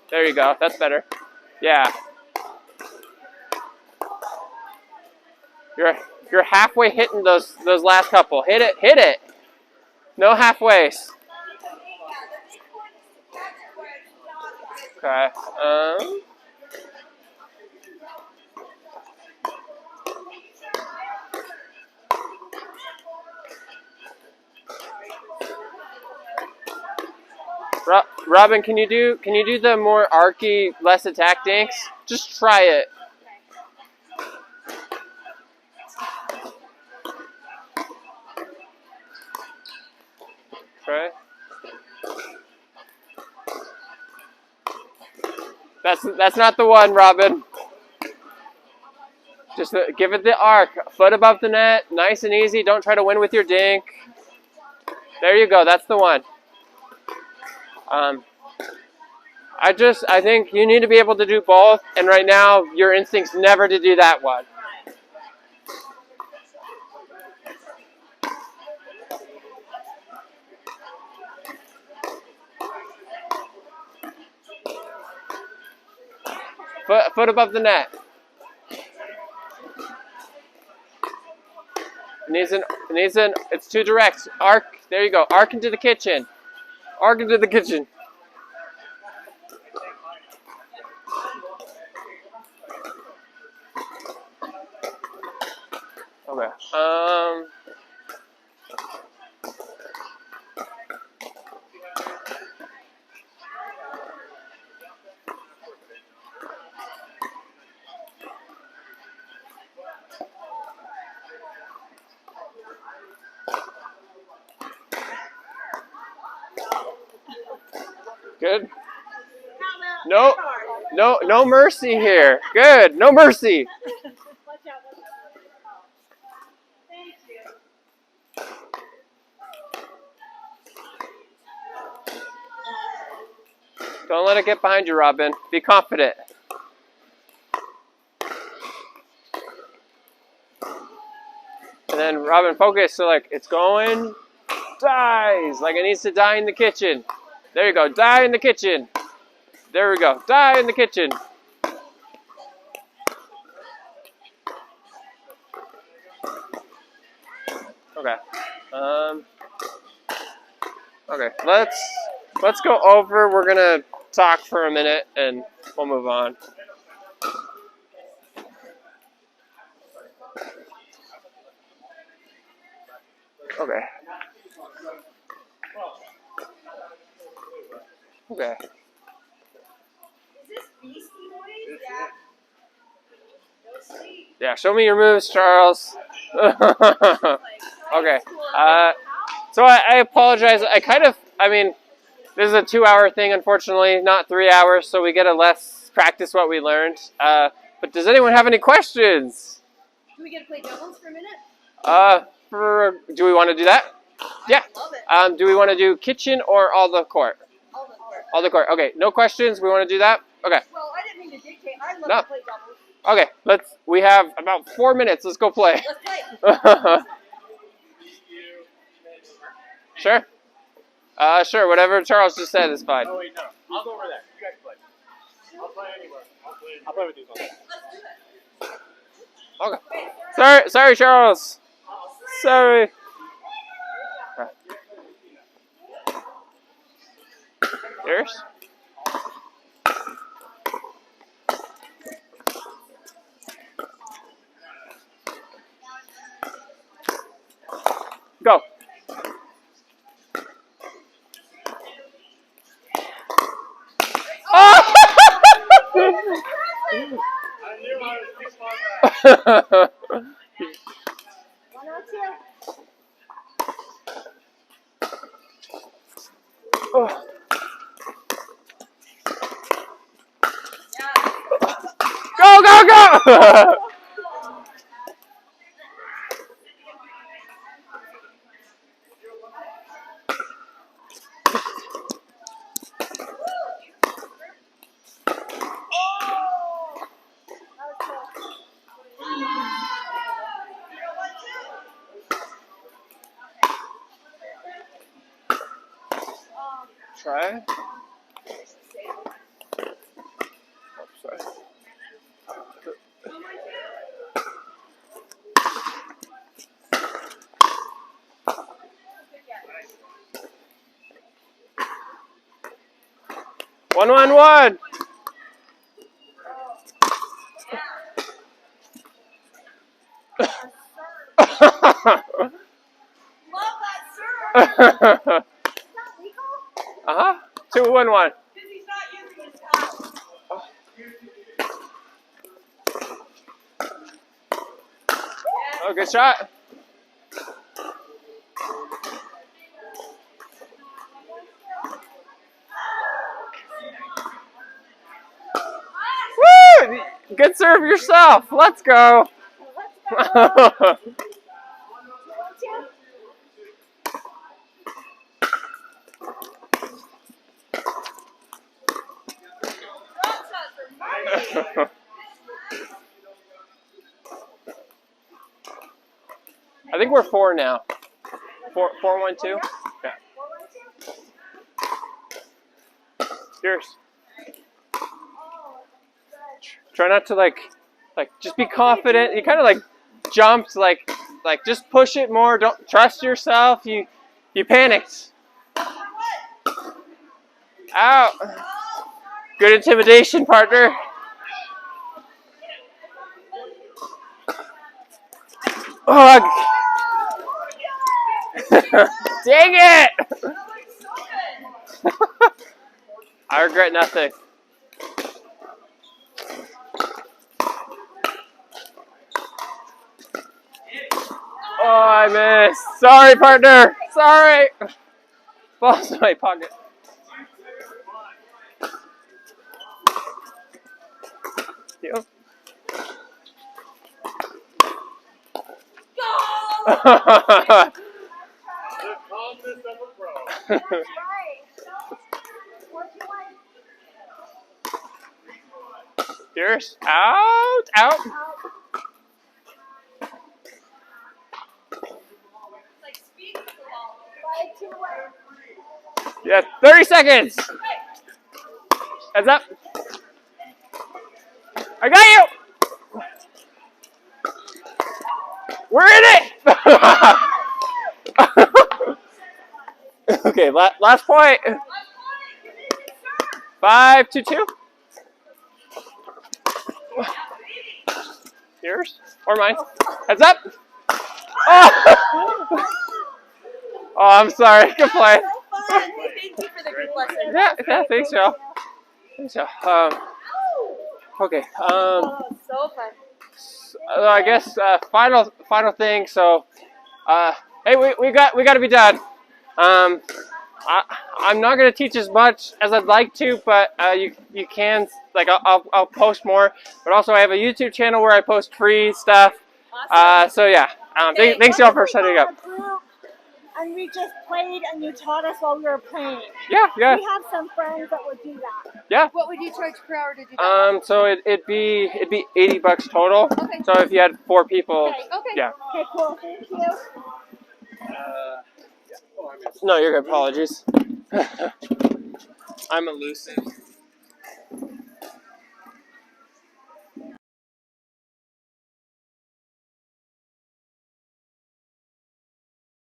There you go. That's better. Yeah. You're halfway hitting those last couple. Hit it. No halfways. Okay. Robin, can you do the more archy, less attack dinks? Just try it. Try. That's not the one, Robin. Just give it the arc. Foot above the net. Nice and easy. Don't try to win with your dink. There you go. That's the one. I think you need to be able to do both. And right now, your instinct's never to do that one. Foot above the net. It's too direct. Arc, there you go. Arc into the kitchen. Arc into the kitchen. Okay. Good. No mercy here. Good. No mercy. Thank you. Don't let it get behind you, Robin. Be confident. And then Robin, focus. So like it's going, dies. Like it needs to die in the kitchen. There you go. Die in the kitchen. There we go. Die in the kitchen. Okay. Okay. Let's go over. We're gonna talk for a minute and we'll move on. Okay. Okay. Is this Beastie Boys? Yeah. No sleep. Yeah, show me your moves, Charles. Okay. So I apologize. I mean, this is a 2-hour thing, unfortunately, not 3 hours, so we get to less practice what we learned. But does anyone have any questions? Do we get to play doubles for a minute? Do we want to do that? Yeah. Love it. Do we want to do kitchen or all the court? All the court. All the court. Okay, no questions. We want to do that? Okay. Well, I didn't mean to dictate. I'd love No. to play doubles. Okay, we have about 4 minutes. Let's go play. Let's play. Sure. Sure, whatever Charles just said is fine. Oh wait, no. I'll go over there. You guys play. I'll play anywhere. I'll play with these ones. Okay. Sorry, Charles. Sorry. Yours? Go. Oh! I knew I was too far back. 102. Oh. Go, go, go! Try. Oh, sorry. 1-1-1. Love that serve. Uh-huh. 2-1-1. Because he's not using his top. Oh, good shot. Woo! Good serve yourself. Let's go. I think we're 4 now. 4-1-2. Yeah. Yours. Try not to like just be confident. You kind of like jumped, like just push it more. Don't trust yourself. You panicked. Out. Good intimidation, partner. Ugh. Dang it! I regret nothing. Oh, I missed. Sorry, partner. Sorry. Falls in my pocket. You. The calmness of a pro. Yours. Out. Out. Yeah, 30 seconds. Heads up. I got you. We're in it. Okay, last point. 5-2. Yours or mine? Heads up. Oh, oh I'm sorry. Good play. So fun. Thank you for the lesson. Yeah, thanks, y'all. Thanks, y'all. Okay. Oh, so fun. I guess final thing. So, hey, we got to be done. I'm not gonna teach as much as I'd like to, but you can, like, I'll post more. But also I have a YouTube channel where I post free stuff. Awesome. So yeah. Thanks y'all for setting up. And we just played, and you taught us while we were playing. Yeah. We have some friends that would do that. Yeah. What would you charge per hour to do that? So it'd be $80 total. Okay. So if you had 4 people, Okay. yeah. Okay, cool. Thank you. No, you're good. Apologies. I'm elusive.